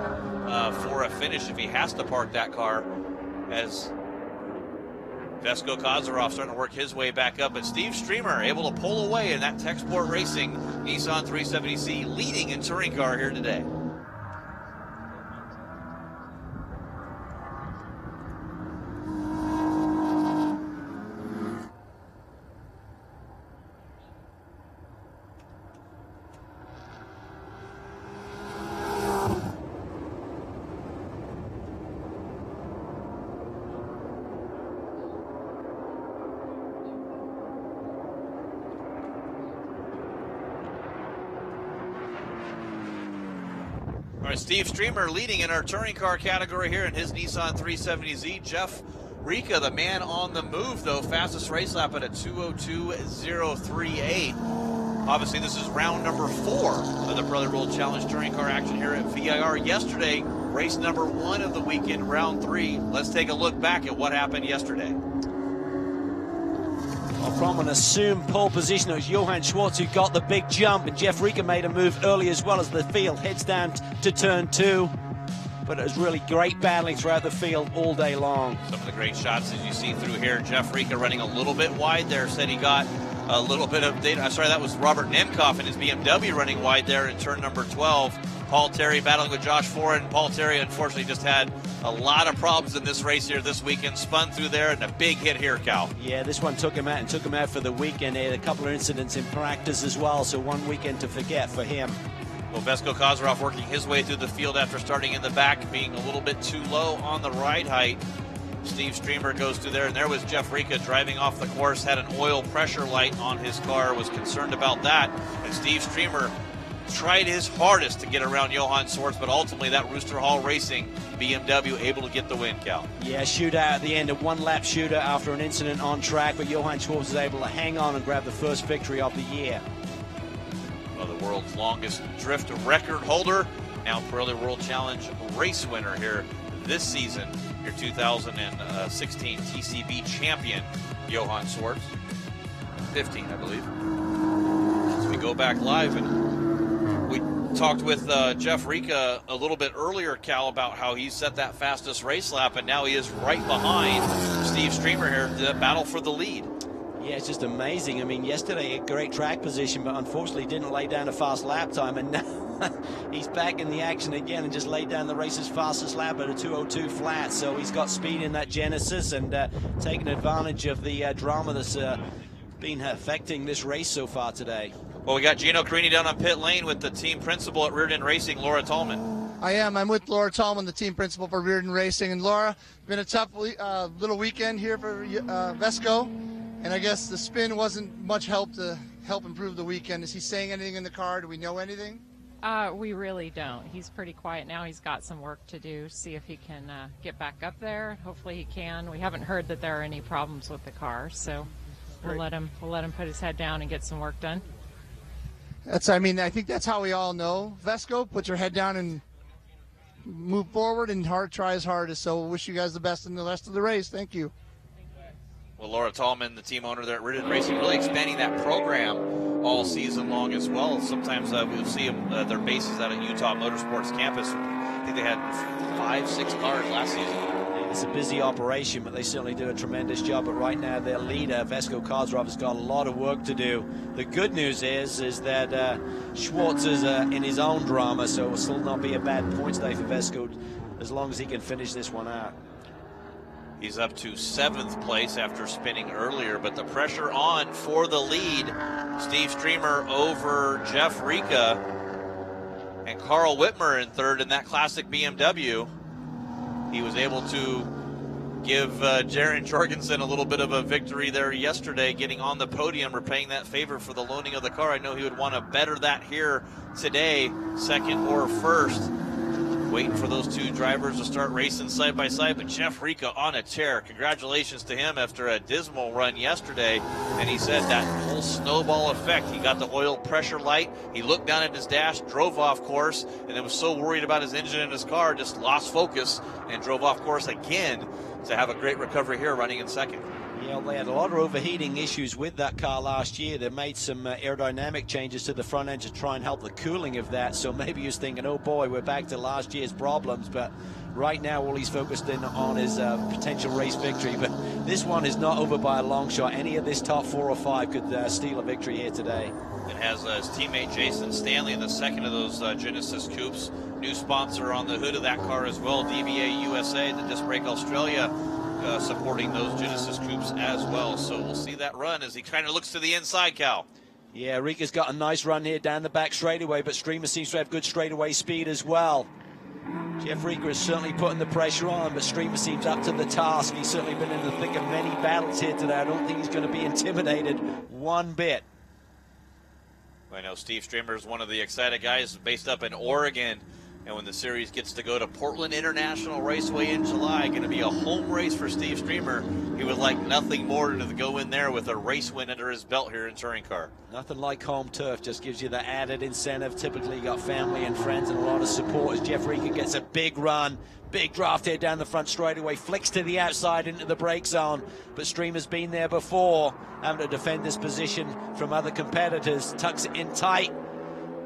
for a finish if he has to park that car, as Vesko Kozarov starting to work his way back up. But Steve Streamer able to pull away in that Tech Sport Racing Nissan 370Z, leading in touring car here today. All right, Steve Streamer leading in our touring car category here in his Nissan 370Z. Jeff Rika, the man on the move, though, fastest race lap at a 2:02.038. Obviously, this is round number 4 of the Pirelli World Challenge touring car action here at VIR. Yesterday, race number 1 of the weekend, round 3. Let's take a look back at what happened yesterday. Well, from an assumed pole position, it was Johann Schwartz who got the big jump, and Jeff Rika made a move early as well as the field heads down to turn 2. But it was really great battling throughout the field all day long. Some of the great shots as you see through here. Jeff Rika running a little bit wide there, said he got a little bit of data. Sorry, that was Robert Nemcoff in his BMW running wide there in turn number 12. Paul Terry battling with Josh Foran. Paul Terry, unfortunately, just had a lot of problems in this race here this weekend. Spun through there, and a big hit here, Cal. Yeah, this one took him out, and took him out for the weekend. He had a couple of incidents in practice as well, so one weekend to forget for him. Well, Vesko Kozarov working his way through the field after starting in the back, being a little bit too low on the ride height. Steve Streamer goes through there, and there was Jeff Rika driving off the course, had an oil pressure light on his car, was concerned about that, and Steve Streamer tried his hardest to get around Johann Schwartz, but ultimately that Rooster Hall Racing BMW able to get the win, Cal. Yeah, shootout at the end, a one-lap shooter after an incident on track, but Johann Schwartz was able to hang on and grab the first victory of the year. Well, the world's longest drift record holder, now Pirelli World Challenge race winner here this season, your 2016 TCB champion, Johann Schwartz. 15, I believe. As we go back live, and we talked with Jeff Rika a little bit earlier, Cal, about how he set that fastest race lap, and now he is right behind Steve Streamer here, the battle for the lead. Yeah, it's just amazing. I mean, yesterday a great track position, but unfortunately didn't lay down a fast lap time, and now he's back in the action again and just laid down the race's fastest lap at a 2:02 flat. So he's got speed in that Genesis and taking advantage of the drama that's been affecting this race so far today. Well, we got Gino Carini down on pit lane with the team principal at Reardon Racing, Laura Tallman. I am. I'm with Laura Tallman, the team principal for Reardon Racing. And Laura, been a tough little weekend here for Vesko. And I guess the spin wasn't much help to help improve the weekend. Is he saying anything in the car? Do we know anything? We really don't. He's pretty quiet now. He's got some work to do, see if he can get back up there. Hopefully he can. We haven't heard that there are any problems with the car, so we'll let him put his head down and get some work done. I think that's how we all know. Vesko, put your head down and move forward and try his hardest. So we'll wish you guys the best in the rest of the race. Thank you. Well, Laura Tallman, the team owner there at Reardon Racing, really expanding that program all season long as well. Sometimes we'll see them, their bases out at Utah Motorsports Campus. I think they had 5-6 cars last season. It's a busy operation, but they certainly do a tremendous job. But right now, their leader, Vesko Kozarov, has got a lot of work to do. The good news is that Schwartz is in his own drama, so it will still not be a bad points day for Vesko as long as he can finish this one out. He's up to 7th place after spinning earlier, but the pressure on for the lead. Steve Streamer over Jeff Rika, and Carl Whitmer in 3rd in that classic BMW. He was able to give Jaron Jorgensen a little bit of a victory there yesterday, getting on the podium, repaying that favor for the loaning of the car. I know he would want to better that here today, second or first. Waiting for those two drivers to start racing side by side, but Jeff Rica on a tear. Congratulations to him after a dismal run yesterday. And he said that whole snowball effect. He got the oil pressure light. He looked down at his dash, drove off course, and then was so worried about his engine in his car, just lost focus and drove off course again to have a great recovery here running in second. Yeah, they had a lot of overheating issues with that car last year. They made some aerodynamic changes to the front end to try and help the cooling of that. So maybe he was thinking, oh boy, we're back to last year's problems. But right now, all he's focused in on is potential race victory. But this one is not over by a long shot. Any of this top 4 or 5 could steal a victory here today. It has his teammate Jason Stanley in the second of those Genesis Coupes. New sponsor on the hood of that car as well, DBA USA, the Disc Brake Australia. Supporting those Genesis Coupes as well. So we'll see that run as he kind of looks to the inside, Cal. Yeah, Rica's got a nice run here down the back straightaway, but Streamer seems to have good straightaway speed as well. Jeff Rica is certainly putting the pressure on, but Streamer seems up to the task. He's certainly been in the thick of many battles here today. I don't think he's going to be intimidated one bit. I know Steve Streamer is one of the excited guys based up in Oregon. And when the series gets to go to Portland International Raceway in July, going to be a home race for Steve Streamer. He would like nothing more to go in there with a race win under his belt here in touring car. Nothing like home turf, just gives you the added incentive. Typically you got family and friends and a lot of support as Jeff Rica gets a big run. Big draft here down the front straightaway, flicks to the outside into the brake zone. But Streamer's been there before, having to defend this position from other competitors. Tucks it in tight.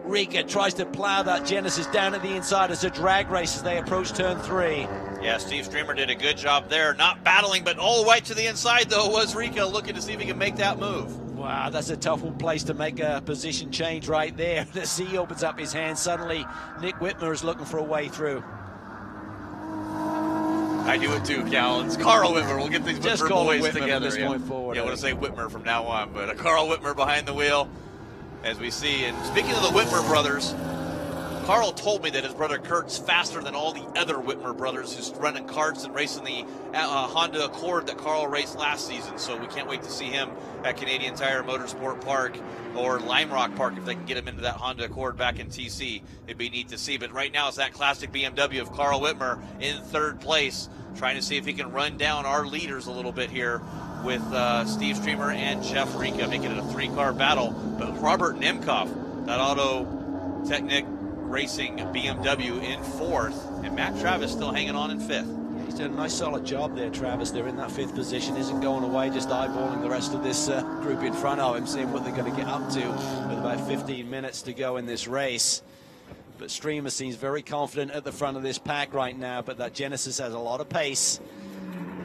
Rica tries to plow that Genesis down at the inside as a drag race as they approach turn 3. Yeah, Steve Streamer did a good job there. Not battling, but all the way to the inside, though, was Rica looking to see if he can make that move. Wow, that's a tough place to make a position change right there. The C opens up his hand. Suddenly, Nick Whitmer is looking for a way through. I do it too, Cal. It's Carl Whitmer. We'll get these Just Whitmer call boys Whitmer together. from this point forward. Yeah, I want to say Whitmer from now on, but a Carl Whitmer behind the wheel, as we see. And speaking of the Whitmer brothers, Carl told me that his brother Kurt's faster than all the other Whitmer brothers who's running karts and racing the Honda Accord that Carl raced last season. So we can't wait to see him at Canadian Tire Motorsport Park or Lime Rock Park if they can get him into that Honda Accord back in TC. It'd be neat to see. But right now it's that classic BMW of Carl Whitmer in third place, trying to see if he can run down our leaders a little bit here with Steve Streamer and Jeff Rica, making it a 3-car battle. But Robert Nemcoff, that Auto Technic Racing BMW, in 4th, and Matt Travis still hanging on in 5th. Yeah, he's done a nice solid job there, Travis. They're in that 5th position, isn't going away, just eyeballing the rest of this group in front of him, seeing what they're going to get up to with about 15 minutes to go in this race. But Streamer seems very confident at the front of this pack right now, but that Genesis has a lot of pace.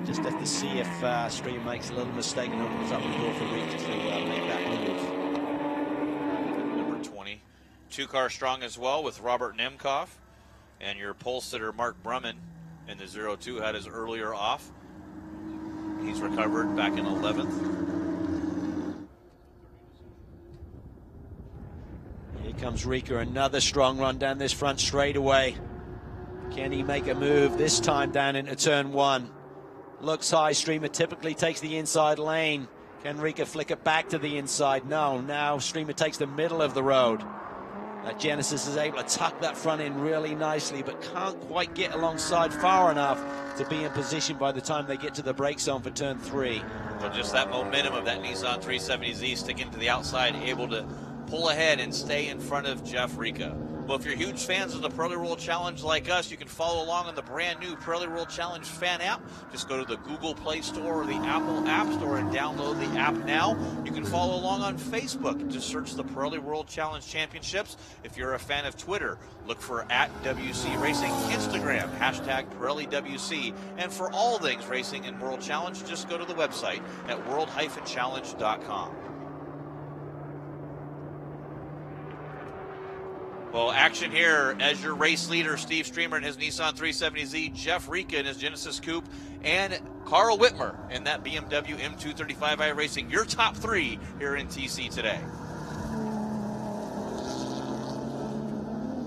Just have to see if Streamer makes a little mistake and opens up the door for Rica to make that move. 2-car strong as well with Robert Nemcoff, and your pole sitter Mark Brumman in the 0-2 had his earlier off. He's recovered back in 11th. Here comes Rica, another strong run down this front straightaway. Can he make a move this time down into turn 1? Looks high. Streamer typically takes the inside lane. Can Rica flick it back to the inside? No. Now Streamer takes the middle of the road. Genesis is able to tuck that front in really nicely, but can't quite get alongside far enough to be in position by the time they get to the brake zone for turn 3. Well, just that momentum of that Nissan 370Z sticking to the outside, able to pull ahead and stay in front of Jeff Rica. Well, if you're huge fans of the Pirelli World Challenge like us, you can follow along on the brand new Pirelli World Challenge fan app. Just go to the Google Play Store or the Apple App Store and download the app now. You can follow along on Facebook. Just search the Pirelli World Challenge Championships. If you're a fan of Twitter, look for @WC Racing. Instagram, #PirelliWC. And for all things racing and World Challenge, just go to the website at world-challenge.com. Well, action here as your race leader, Steve Streamer in his Nissan 370Z, Jeff Rica in his Genesis Coupe, and Carl Whitmer in that BMW M235i Racing. Your top 3 here in TC today.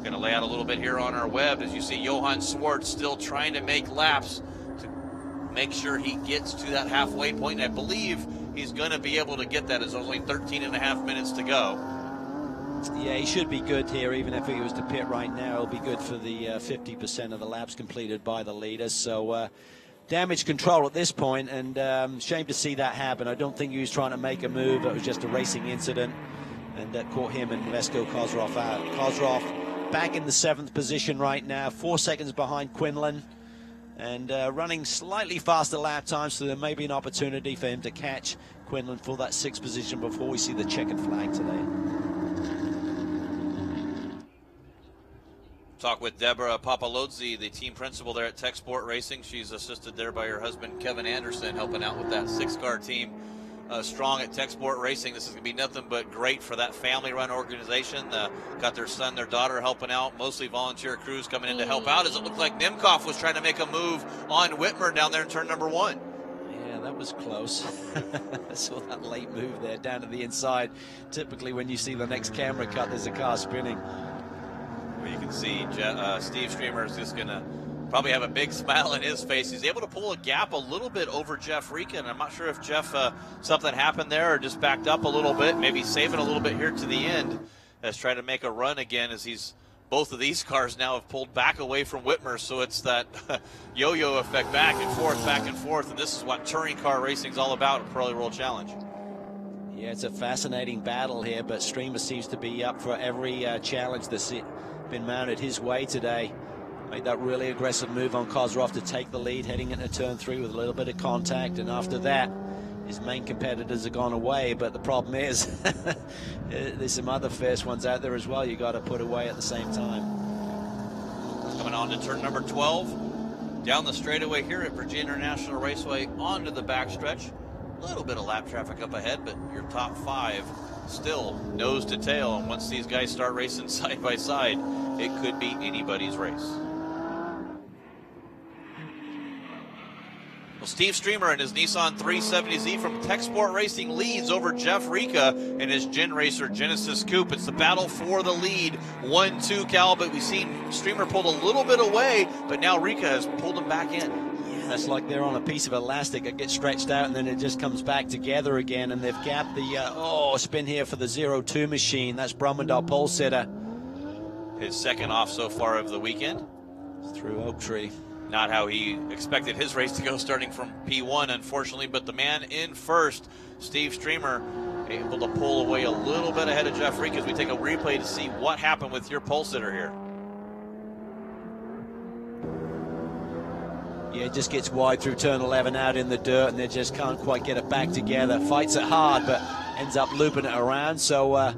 Going to lay out a little bit here on our web as you see Johann Schwartz still trying to make laps to make sure he gets to that halfway point. And I believe he's going to be able to get that as there's only 13.5 minutes to go. Yeah, he should be good here. Even if he was to pit right now, he'll be good for the 50% of the laps completed by the leaders. So damage control at this point, and shame to see that happen. I don't think he was trying to make a move. It was just a racing incident, and that caught him and Vesco Kozrov out. Kozrov back in the 7th position right now, 4 seconds behind Quinlan, and running slightly faster lap times, so there may be an opportunity for him to catch Quinlan for that 6th position before we see the checkered flag today. Talk with Deborah Papalozzi, the team principal there at Tech Sport Racing. She's assisted there by her husband, Kevin Anderson, helping out with that 6-car team. Strong at Tech Sport Racing. This is going to be nothing but great for that family-run organization. Got their son, their daughter helping out, mostly volunteer crews coming in to help out, as it looked like Nemkov was trying to make a move on Whitmer down there in turn number 1. Yeah, that was close. I saw that late move there down to the inside. Typically when you see the next camera cut, there's a car spinning. Well, you can see Steve Streamer is just going to probably have a big smile on his face. He's able to pull a gap a little bit over Jeff Rika, and I'm not sure if Jeff, something happened there or just backed up a little bit, maybe saving a little bit here to the end as trying to make a run again, as both of these cars now have pulled back away from Whitmer, so it's that yo-yo effect, back and forth, and this is what touring car racing is all about at Pirelli World Challenge. Yeah, it's a fascinating battle here, but Streamer seems to be up for every challenge that's been mounted his way today. Made that really aggressive move on Kozrov to take the lead heading into turn 3 with a little bit of contact, and after that his main competitors have gone away. But the problem is there's some other fierce ones out there as well you got to put away at the same time. Coming on to turn number 12, down the straightaway here at Virginia International Raceway onto the backstretch. A little bit of lap traffic up ahead, but your top 5 still nose to tail, and once these guys start racing side by side, it could be anybody's race. Well, Steve Streamer and his Nissan 370Z from Tech Sport Racing leads over Jeff Rika and his Gen Racer Genesis Coupe. It's the battle for the lead. 1-2, Cal, but we've seen Streamer pulled a little bit away, but now Rika has pulled him back in. That's like they're on a piece of elastic. It gets stretched out and then it just comes back together again, and they've gapped the spin here for the 0-2 machine. That's Brummendorf pole sitter. His second off so far of the weekend. Through Oak Tree. Not how he expected his race to go, starting from P1, unfortunately, but the man in first, Steve Streamer, able to pull away a little bit ahead of Jeff Rika as we take a replay to see what happened with your pole sitter here. Yeah, it just gets wide through turn 11 out in the dirt, and they just can't quite get it back together. Fights it hard, but ends up looping it around. So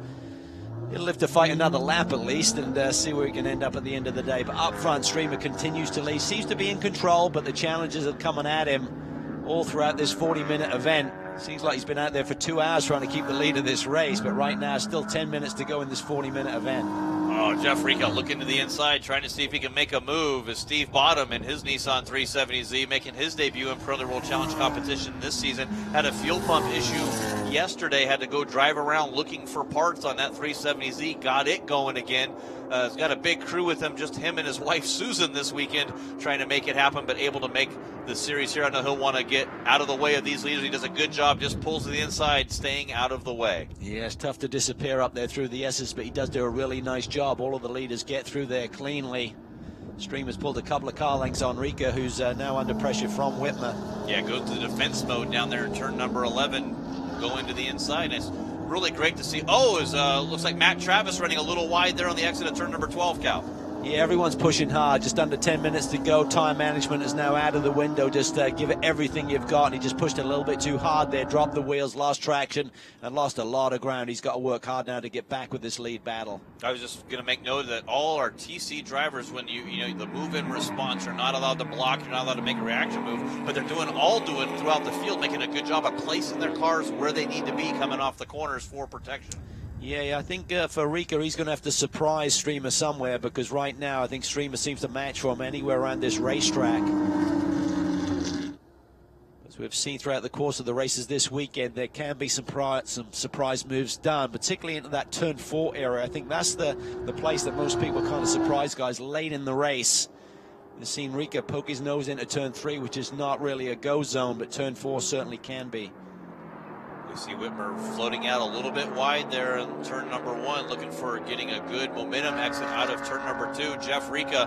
he'll live to fight another lap at least, and see where he can end up at the end of the day. But up front, Streamer continues to lead. Seems to be in control, but the challenges are coming at him all throughout this 40-minute event. Seems like he's been out there for 2 hours trying to keep the lead of this race, but right now, still 10 minutes to go in this 40-minute event. Oh, Jeff Rika looking to the inside, trying to see if he can make a move, as Steve Bottom in his Nissan 370Z, making his debut in Pirelli World Challenge competition this season, had a fuel pump issue yesterday, had to go drive around looking for parts on that 370Z, got it going again. He's got a big crew with him, just him and his wife Susan this weekend, trying to make it happen, but able to make the series here. I know he'll want to get out of the way of these leaders. He does a good job, just pulls to the inside, staying out of the way. Yeah, it's tough to disappear up there through the S's, but he does do a really nice job. All of the leaders get through there cleanly. Streamer's pulled a couple of car lengths on Rika, who's now under pressure from Whitmer. Yeah, goes to the defense mode down there in turn number 11, going to the inside. It's really great to see. Looks like Matt Travis running a little wide there on the exit of turn number 12, Cal. Yeah, everyone's pushing hard. Just under 10 minutes to go. Time management is now out of the window. Just give it everything you've got. And he just pushed it a little bit too hard there. Dropped the wheels, lost traction, and lost a lot of ground. He's got to work hard now to get back with this lead battle. I was just going to make note that all our TC drivers, when you know the move-in response, are not allowed to block. You're not allowed to make a reaction move. But they're doing throughout the field, making a good job of placing their cars where they need to be coming off the corners for protection. Yeah, I think for Rika, he's going to have to surprise Streamer somewhere, because right now I think Streamer seems to match for him anywhere around this racetrack. As we've seen throughout the course of the races this weekend, there can be some surprise moves done, particularly into that turn 4 area. I think that's the place that most people kind of surprise guys late in the race. We've seen Rika poke his nose into turn 3, which is not really a go zone, but turn 4 certainly can be. We see Whitmer floating out a little bit wide there in turn number 1, looking for getting a good momentum exit out of turn number 2. Jeff Rika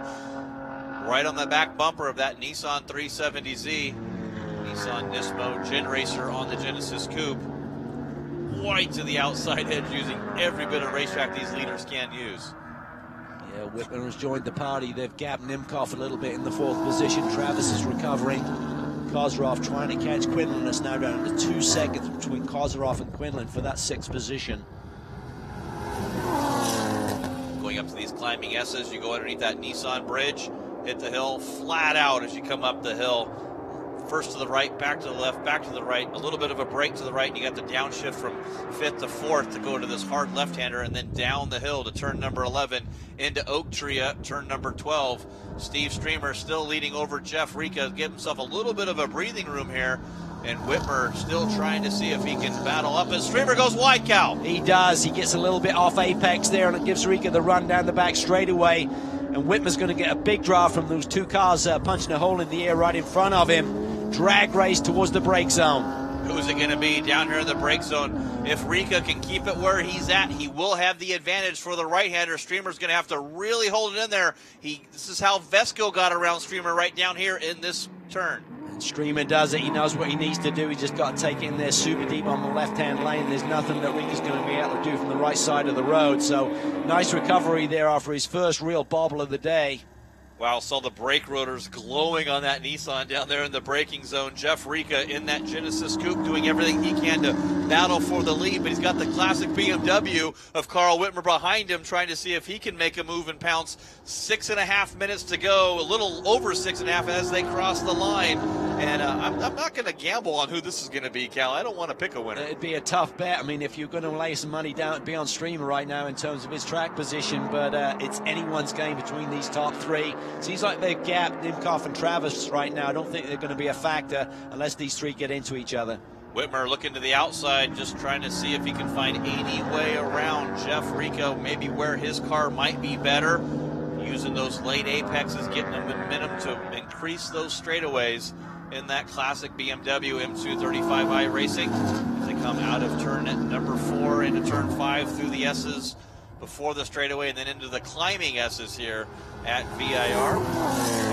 right on the back bumper of that Nissan 370Z. Nissan Nismo Gen Racer on the Genesis Coupe. Wide to the outside edge, using every bit of racetrack these leaders can use. Yeah, Whitmer has joined the party. They've gapped Nimkoff a little bit in the 4th position. Travis is recovering. Kozarov trying to catch Quinlan. It's now down to 2 seconds between Kozarov and Quinlan for that 6th position. Going up to these climbing S's, you go underneath that Nissan bridge, hit the hill, flat out as you come up the hill. First to the right, back to the left, back to the right, a little bit of a break to the right, and you got the downshift from 5th to 4th to go to this hard left-hander, and then down the hill to turn number 11 into Oak Tree at turn number 12. Steve Streamer still leading over Jeff Rika, give himself a little bit of a breathing room here, and Whitmer still trying to see if he can battle up as Streamer goes wide, Cal. He does. He gets a little bit off apex there, and it gives Rika the run down the back straightaway. And Whitmer's going to get a big draft from those 2 cars punching a hole in the air right in front of him. Drag race towards the brake zone. Who's it going to be down here in the brake zone? If Rika can keep it where he's at, he will have the advantage for the right-hander. Streamer's going to have to really hold it in there. This is how Vesco got around Streamer right down here in this turn. And Streamer does it. He knows what he needs to do. He's just got to take it in there super deep on the left-hand lane. There's nothing that Rika's going to be able to do from the right side of the road. So nice recovery there after his first real bobble of the day. Wow, saw the brake rotors glowing on that Nissan down there in the braking zone. Jeff Rika in that Genesis Coupe doing everything he can to battle for the lead, but he's got the classic BMW of Carl Whitmer behind him trying to see if he can make a move and pounce. 6.5 minutes to go, a little over 6.5 as they cross the line. And I'm not going to gamble on who this is going to be, Cal. I don't want to pick a winner. It'd be a tough bet. I mean, if you're going to lay some money down, it'd be on Streamer right now in terms of his track position, but it's anyone's game between these top 3. Seems like they've gapped Nimkoff and Travis right now. I don't think they're going to be a factor unless these 3 get into each other. Whitmer looking to the outside, just trying to see if he can find any way around Jeff Rika, maybe where his car might be better. Using those late apexes, getting them momentum to increase those straightaways in that classic BMW M235i Racing. As they come out of turn at number 4 into turn 5 through the S's before the straightaway, and then into the climbing S's here at VIR.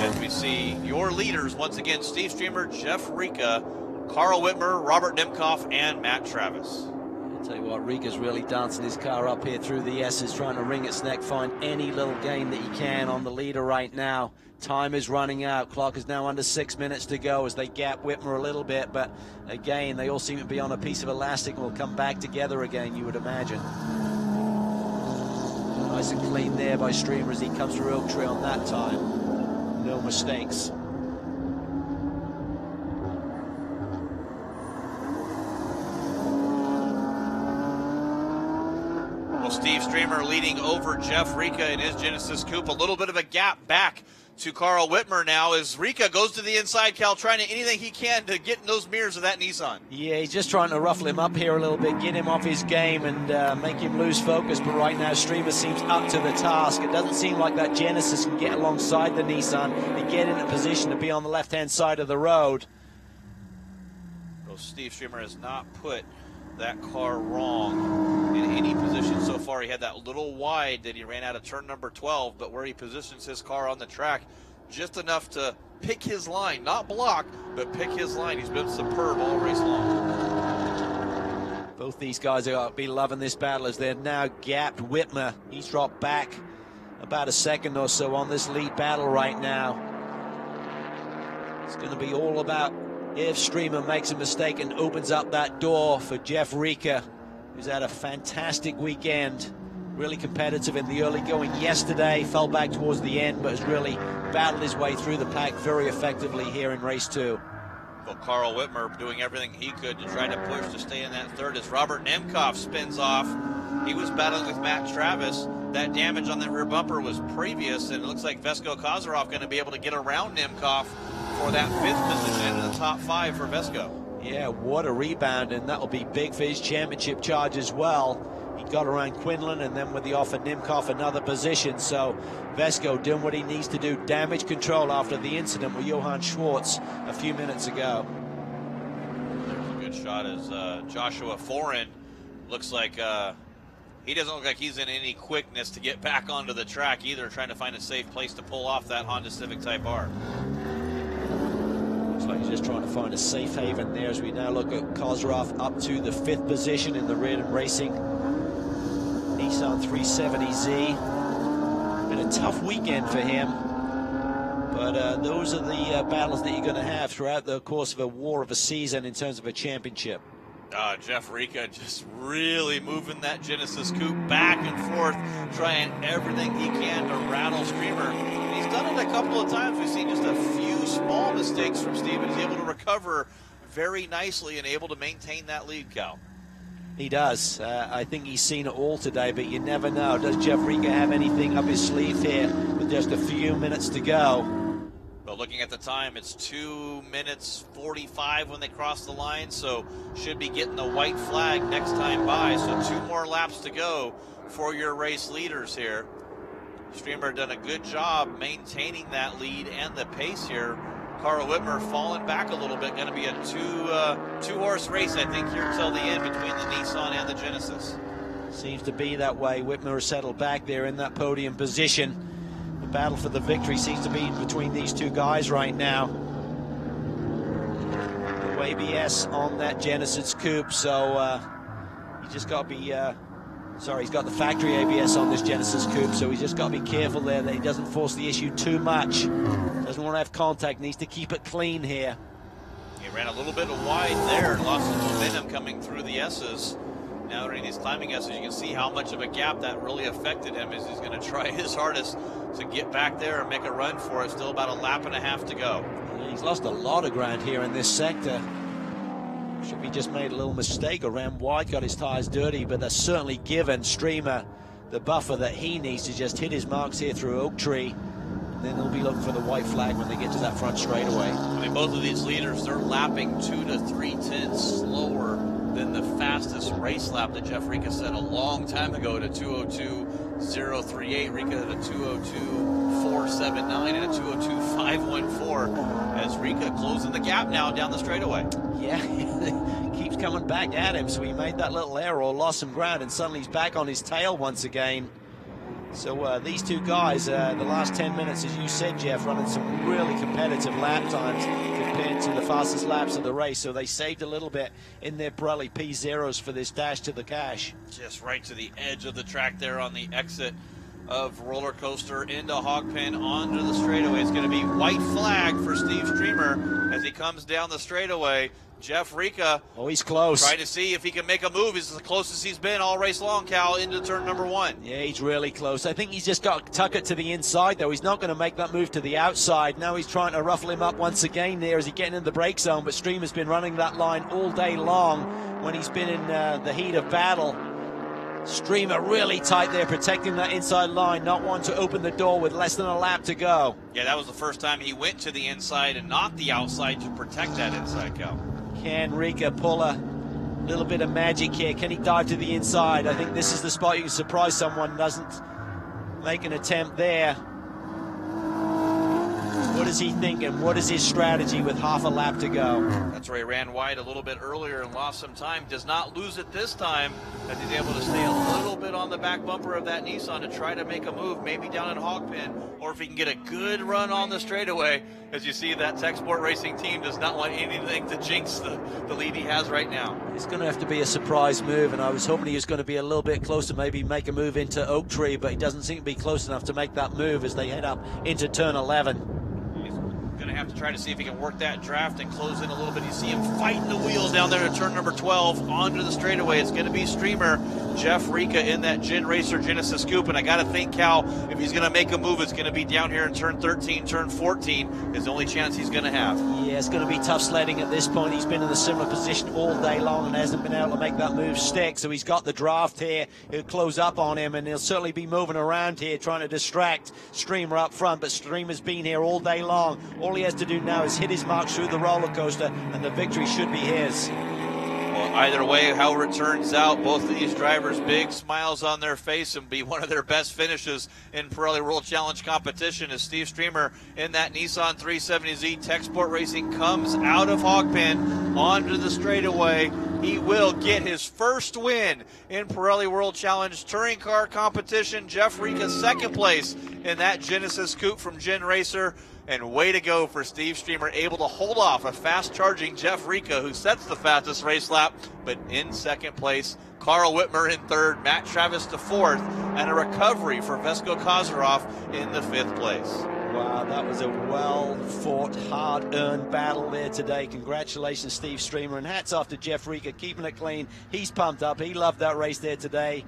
As we see your leaders once again, Steve Streamer, Jeff Rika, Carl Whitmer, Robert Nimkoff, and Matt Travis. I'll tell you what, Rika's really dancing his car up here through the S's, trying to wring its neck, find any little gain that he can on the leader right now. Time is running out. Clock is now under 6 minutes to go as they gap Whitmer a little bit, but again, they all seem to be on a piece of elastic and will come back together again, you would imagine. Nice and clean there by Streamer as he comes through Oak Tree on that time. No mistakes. Well, Steve Streamer leading over Jeff Rika in his Genesis Coupe. A little bit of a gap back to Carl Whitmer now as Rika goes to the inside, Cal, trying to anything he can to get in those mirrors of that Nissan. Yeah, he's just trying to ruffle him up here a little bit, get him off his game and make him lose focus. But right now, Streamer seems up to the task. It doesn't seem like that Genesis can get alongside the Nissan and get in a position to be on the left-hand side of the road. Well, Steve Streamer has not put that car wrong in any position so far. He had that little wide that he ran out of turn number 12, but where he positions his car on the track, just enough to pick his line, not block, but pick his line. He's been superb all race long. Both these guys are going to be loving this battle as they're now gapped Whitmer. He's dropped back about a second or so on this lead battle right now. It's going to be all about if Streamer makes a mistake and opens up that door for Jeff Rika, who's had a fantastic weekend. Really competitive in the early going yesterday, fell back towards the end, but has really battled his way through the pack very effectively here in race 2. Well, Carl Whitmer doing everything he could to try to push to stay in that third as Robert Nimkoff spins off. He was battling with Matt Travis. That damage on the rear bumper was previous, and it looks like Vesco Kozarov going to be able to get around Nimkoff for that 5th position in the top 5 for Vesco. Yeah, what a rebound, and that'll be big for his championship charge as well. He got around Quinlan, and then with the offer, Nimkov another position. So Vesco doing what he needs to do. Damage control after the incident with Johann Schwartz a few minutes ago. There's a good shot as Joshua Foreign looks like he doesn't look like he's in any quickness to get back onto the track either, trying to find a safe place to pull off that Honda Civic Type R. Looks like he's just trying to find a safe haven there as we now look at Kozrov up to the 5th position in the Reardon Racing Nissan 370Z. Been a tough weekend for him, but those are the battles that you're going to have throughout the course of a war of a season in terms of a championship. Jeff Rica just really moving that Genesis coupe back and forth, trying everything he can to rattle Streamer. And he's done it a couple of times. We've seen just a few small mistakes from Steve, and he's able to recover very nicely and able to maintain that lead, Cal. He does. I think he's seen it all today, but you never know. Does Jeff Rica have anything up his sleeve here with just a few minutes to go? But looking at the time, it's 2 minutes 45 when they cross the line, so should be getting the white flag next time by. So 2 more laps to go for your race leaders here. Streamer done a good job maintaining that lead and the pace here. Carl Whitmer falling back a little bit. Going to be a two-horse race, I think, here till the end between the Nissan and the Genesis. Seems to be that way. Whitmer has settled back there in that podium position. The battle for the victory seems to be between these two guys right now. No ABS on that Genesis coupe, so you just got to be... Sorry, he's got the factory ABS on this Genesis coupe, so he's just got to be careful there that he doesn't force the issue too much. Doesn't want to have contact, needs to keep it clean here. He ran a little bit wide there, lost some momentum coming through the S's. Now during these climbing S's, you can see how much of a gap that really affected him as he's going to try his hardest to get back there and make a run for it. Still about a lap and a half to go. Yeah, he's lost a lot of ground here in this sector. Should be just made a little mistake around wide, got his tires dirty, but that's certainly given Streamer the buffer that he needs to just hit his marks here through Oak Tree. And then they'll be looking for the white flag when they get to that front straightaway. I mean, both of these leaders, they're lapping 2 to 3 tenths slower than the fastest race lap that Jeff Rica set a long time ago at a 2:02.038. Rica had a 2:02.479 and a 2:02.514 as Rica closing the gap now down the straightaway. Yeah, keeps coming back at him, so he made that little error or lost some ground, and suddenly he's back on his tail once again. So these two guys, the last 10 minutes, as you said, Jeff, running some really competitive lap times compared to the fastest laps of the race. So they saved a little bit in their Pirelli P0s for this dash to the cash. Just right to the edge of the track there on the exit of Roller Coaster into Hogpen onto the straightaway. It's going to be white flag for Steve Streamer as he comes down the straightaway. Jeff Rica, oh, he's close. Trying to see if he can make a move. He's the closest he's been all race long, Cal, into turn number 1. Yeah, he's really close. I think he's just got to tuck it to the inside, though. He's not going to make that move to the outside. Now he's trying to ruffle him up once again there as he's getting in the brake zone, but Streamer's been running that line all day long when he's been in the heat of battle. Streamer really tight there, protecting that inside line, not wanting to open the door with less than a lap to go. Yeah, that was the first time he went to the inside and not the outside to protect that inside, Cal. Can Rica pull a little bit of magic here? Can he dive to the inside? I think this is the spot you can surprise someone, doesn't make an attempt there. What is he thinking? What is his strategy with half a lap to go? That's where he ran wide a little bit earlier and lost some time. Does not lose it this time as he's able to stay a little bit on the back bumper of that Nissan to try to make a move, maybe down in Hogpen, or if he can get a good run on the straightaway. As you see, that Tech Sport Racing team does not want anything to jinx the lead he has right now. It's going to have to be a surprise move, and I was hoping he was going to be a little bit closer, maybe make a move into Oak Tree, but he doesn't seem to be close enough to make that move as they head up into turn 11. Going to have to try to see if he can work that draft and close in a little bit. You see him fighting the wheels down there to turn number 12 onto the straightaway. It's going to be Streamer, Jeff Rica in that Gen Racer Genesis Coupe, and I got to think, Cal, if he's going to make a move, it's going to be down here in turn 13, turn 14 is the only chance he's going to have. Yeah, it's going to be tough sledding at this point. He's been in a similar position all day long and hasn't been able to make that move stick, so he's got the draft here. He'll close up on him, and he'll certainly be moving around here trying to distract Streamer up front, but Streamer's been here all day long. All he has to do now is hit his mark through the roller coaster, and the victory should be his. Well, Either way, however it turns out, both of these drivers, big smiles on their face, and be one of their best finishes in Pirelli World Challenge competition as Steve Streamer in that Nissan 370Z Tech Sport Racing comes out of Hogpen onto the straightaway. He will get his first win in Pirelli World Challenge touring car competition. Jeff Rica second place in that Genesis Coupe from Gen Racer. And way to go for Steve Streamer, able to hold off a fast-charging Jeff Rica, who sets the fastest race lap, but in second place. Carl Whitmer in third, Matt Travis to fourth, and a recovery for Vesko Kozarov in the fifth place. Wow, that was a well-fought, hard-earned battle there today. Congratulations, Steve Streamer, and hats off to Jeff Rica, keeping it clean. He's pumped up. He loved that race there today.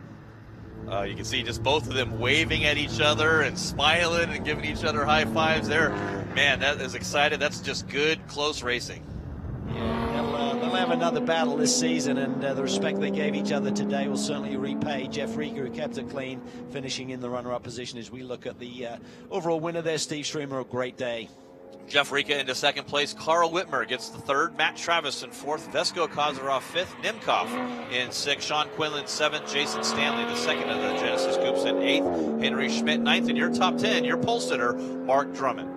You can see just both of them waving at each other and smiling and giving each other high fives there. Man, that is excited. That's just good, close racing. Yeah, they'll have another battle this season, and the respect they gave each other today will certainly repay. Jeff Rica, who kept it clean, finishing in the runner-up position as we look at the overall winner there, Steve Streamer. A great day. Jeff Rica into second place. Carl Whitmer gets the third. Matt Travis in fourth. Vesko Kozarov fifth. Nimkov in sixth. Sean Quinlan seventh. Jason Stanley, the second of the Genesis Coupes, in eighth. Henry Schmidt ninth. And your top 10, your pole sitter, Mark Drummond.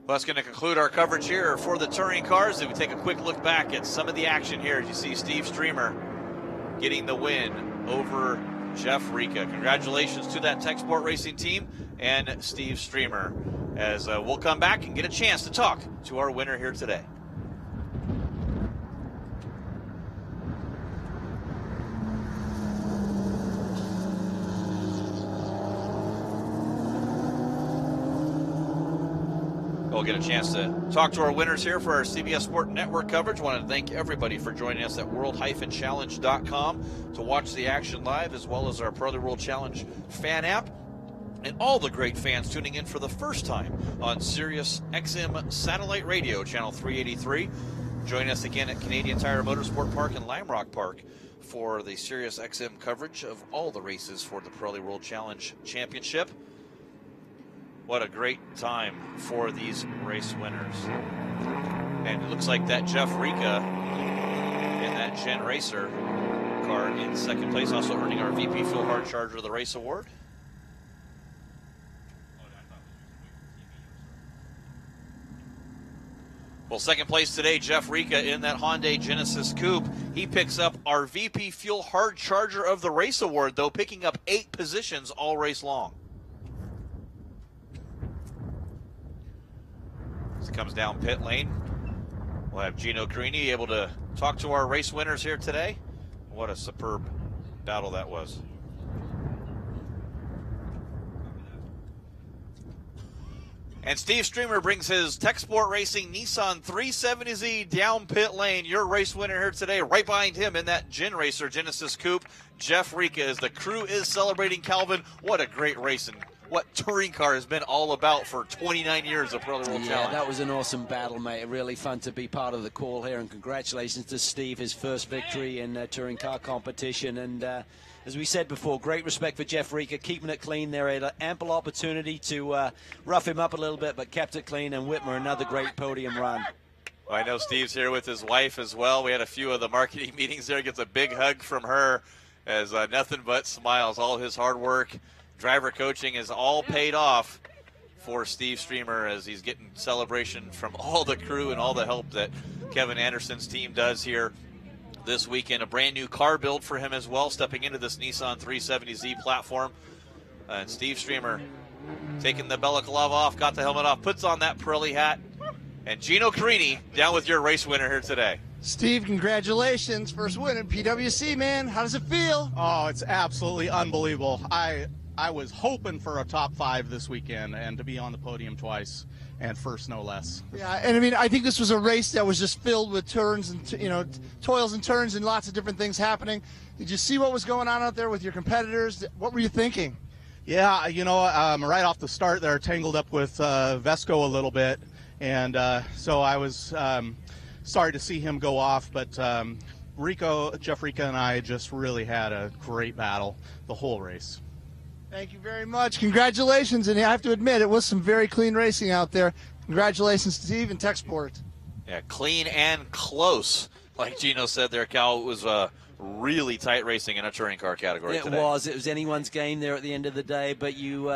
Well, that's going to conclude our coverage here for the touring cars. If we take a quick look back at some of the action here, as you see Steve Streamer getting the win over Jeff Rica. Congratulations to that Tech Sport Racing team and Steve Streamer, as we'll come back and get a chance to talk to our winner here today. We'll get a chance to talk to our winners here for our CBS Sport Network coverage. I want to thank everybody for joining us at world-challenge.com to watch the action live, as well as our Pirelli World Challenge fan app, and all the great fans tuning in for the first time on Sirius XM Satellite Radio, Channel 383. Join us again at Canadian Tire Motorsport Park in Lime Rock Park for the Sirius XM coverage of all the races for the Pirelli World Challenge Championship. What a great time for these race winners. And it looks like that Jeff Rica in that Gen Racer car in second place, also earning our VP Fuel Hard Charger of the Race Award. Well, second place today, Jeff Rica in that Hyundai Genesis Coupe. He picks up our VP Fuel Hard Charger of the Race Award, though, picking up 8 positions all race long. As it comes down pit lane, we'll have Gino Carini able to talk to our race winners here today. What a superb battle that was. And Steve Streamer brings his Tech Sport Racing Nissan 370Z down pit lane. Your race winner here today. Right behind him in that Gen Racer Genesis Coupe, Jeff Rica, as the crew is celebrating. Calvin, what a great race, and what touring car has been all about for 29 years of Pirelli World Challenge. Yeah, that was an awesome battle, mate. Really fun to be part of the call here, and congratulations to Steve, his first victory in touring car competition. And as we said before, great respect for Jeff Rica, keeping it clean there. Had an ample opportunity to rough him up a little bit, but kept it clean. And Whitmer, another great podium run. Well, I know Steve's here with his wife as well. We had a few of the marketing meetings there. Gets a big hug from her, as nothing but smiles. All his hard work, driver coaching is all paid off for Steve Streamer, as he's getting celebration from all the crew and all the help that Kevin Anderson's team does here this weekend. A brand new car build for him as well, stepping into this Nissan 370Z platform. And Steve Streamer taking the balaclava off, got the helmet off, puts on that Pirelli hat. And Gino Carini down with your race winner here today. Steve, congratulations. First win in PWC, man. How does it feel? Oh, it's absolutely unbelievable. I was hoping for a top 5 this weekend and to be on the podium twice, and first no less. Yeah, and I mean, I think this was a race that was just filled with turns and, toils and turns and lots of different things happening. Did you see what was going on out there with your competitors? What were you thinking? Yeah, right off the start there, tangled up with Vesko a little bit, and so I was sorry to see him go off, but Jeff Rica and I just really had a great battle the whole race. Thank you very much. Congratulations, and I have to admit, it was some very clean racing out there. Congratulations, Steve, and Tech Sport. Yeah, clean and close. Like Gino said there, Cal, it was really tight racing in a touring car category today. It was anyone's game there at the end of the day, but you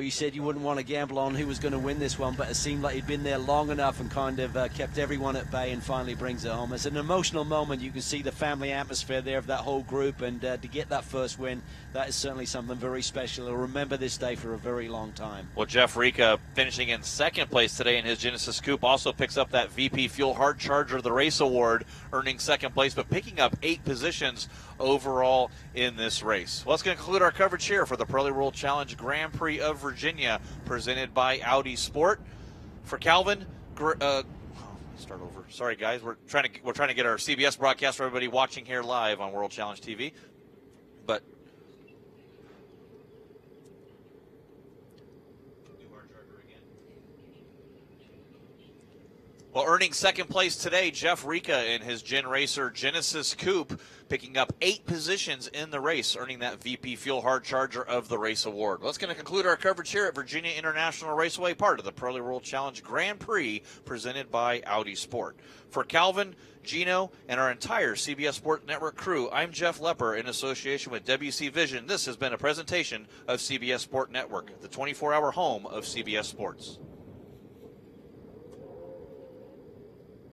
said you wouldn't want to gamble on who was going to win this one, but it seemed like he'd been there long enough and kind of kept everyone at bay and finally brings it home. It's an emotional moment. You can see the family atmosphere there of that whole group, and to get that first win, that is certainly something very special. He'll remember this day for a very long time. Well, Jeff Rica, finishing in second place today in his Genesis Coupe, also picks up that VP Fuel Hard Charger of the Race Award, earning second place, but picking up 8 positions overall in this race. Well, that's going to conclude our coverage here for the Pirelli World Challenge Grand Prix of Virginia, presented by Audi Sport. For Calvin, start over. Sorry, guys. We're trying to get our CBS broadcast for everybody watching here live on World Challenge TV. But well, earning second place today, Jeff Rica in his Gen Racer Genesis Coupe, picking up 8 positions in the race, earning that VP Fuel Hard Charger of the Race Award. Well, that's going to conclude our coverage here at Virginia International Raceway, part of the Pirelli World Challenge Grand Prix, presented by Audi Sport. For Calvin, Gino, and our entire CBS Sports Network crew, I'm Jeff Lepper in association with WC Vision. This has been a presentation of CBS Sports Network, the 24-hour home of CBS Sports.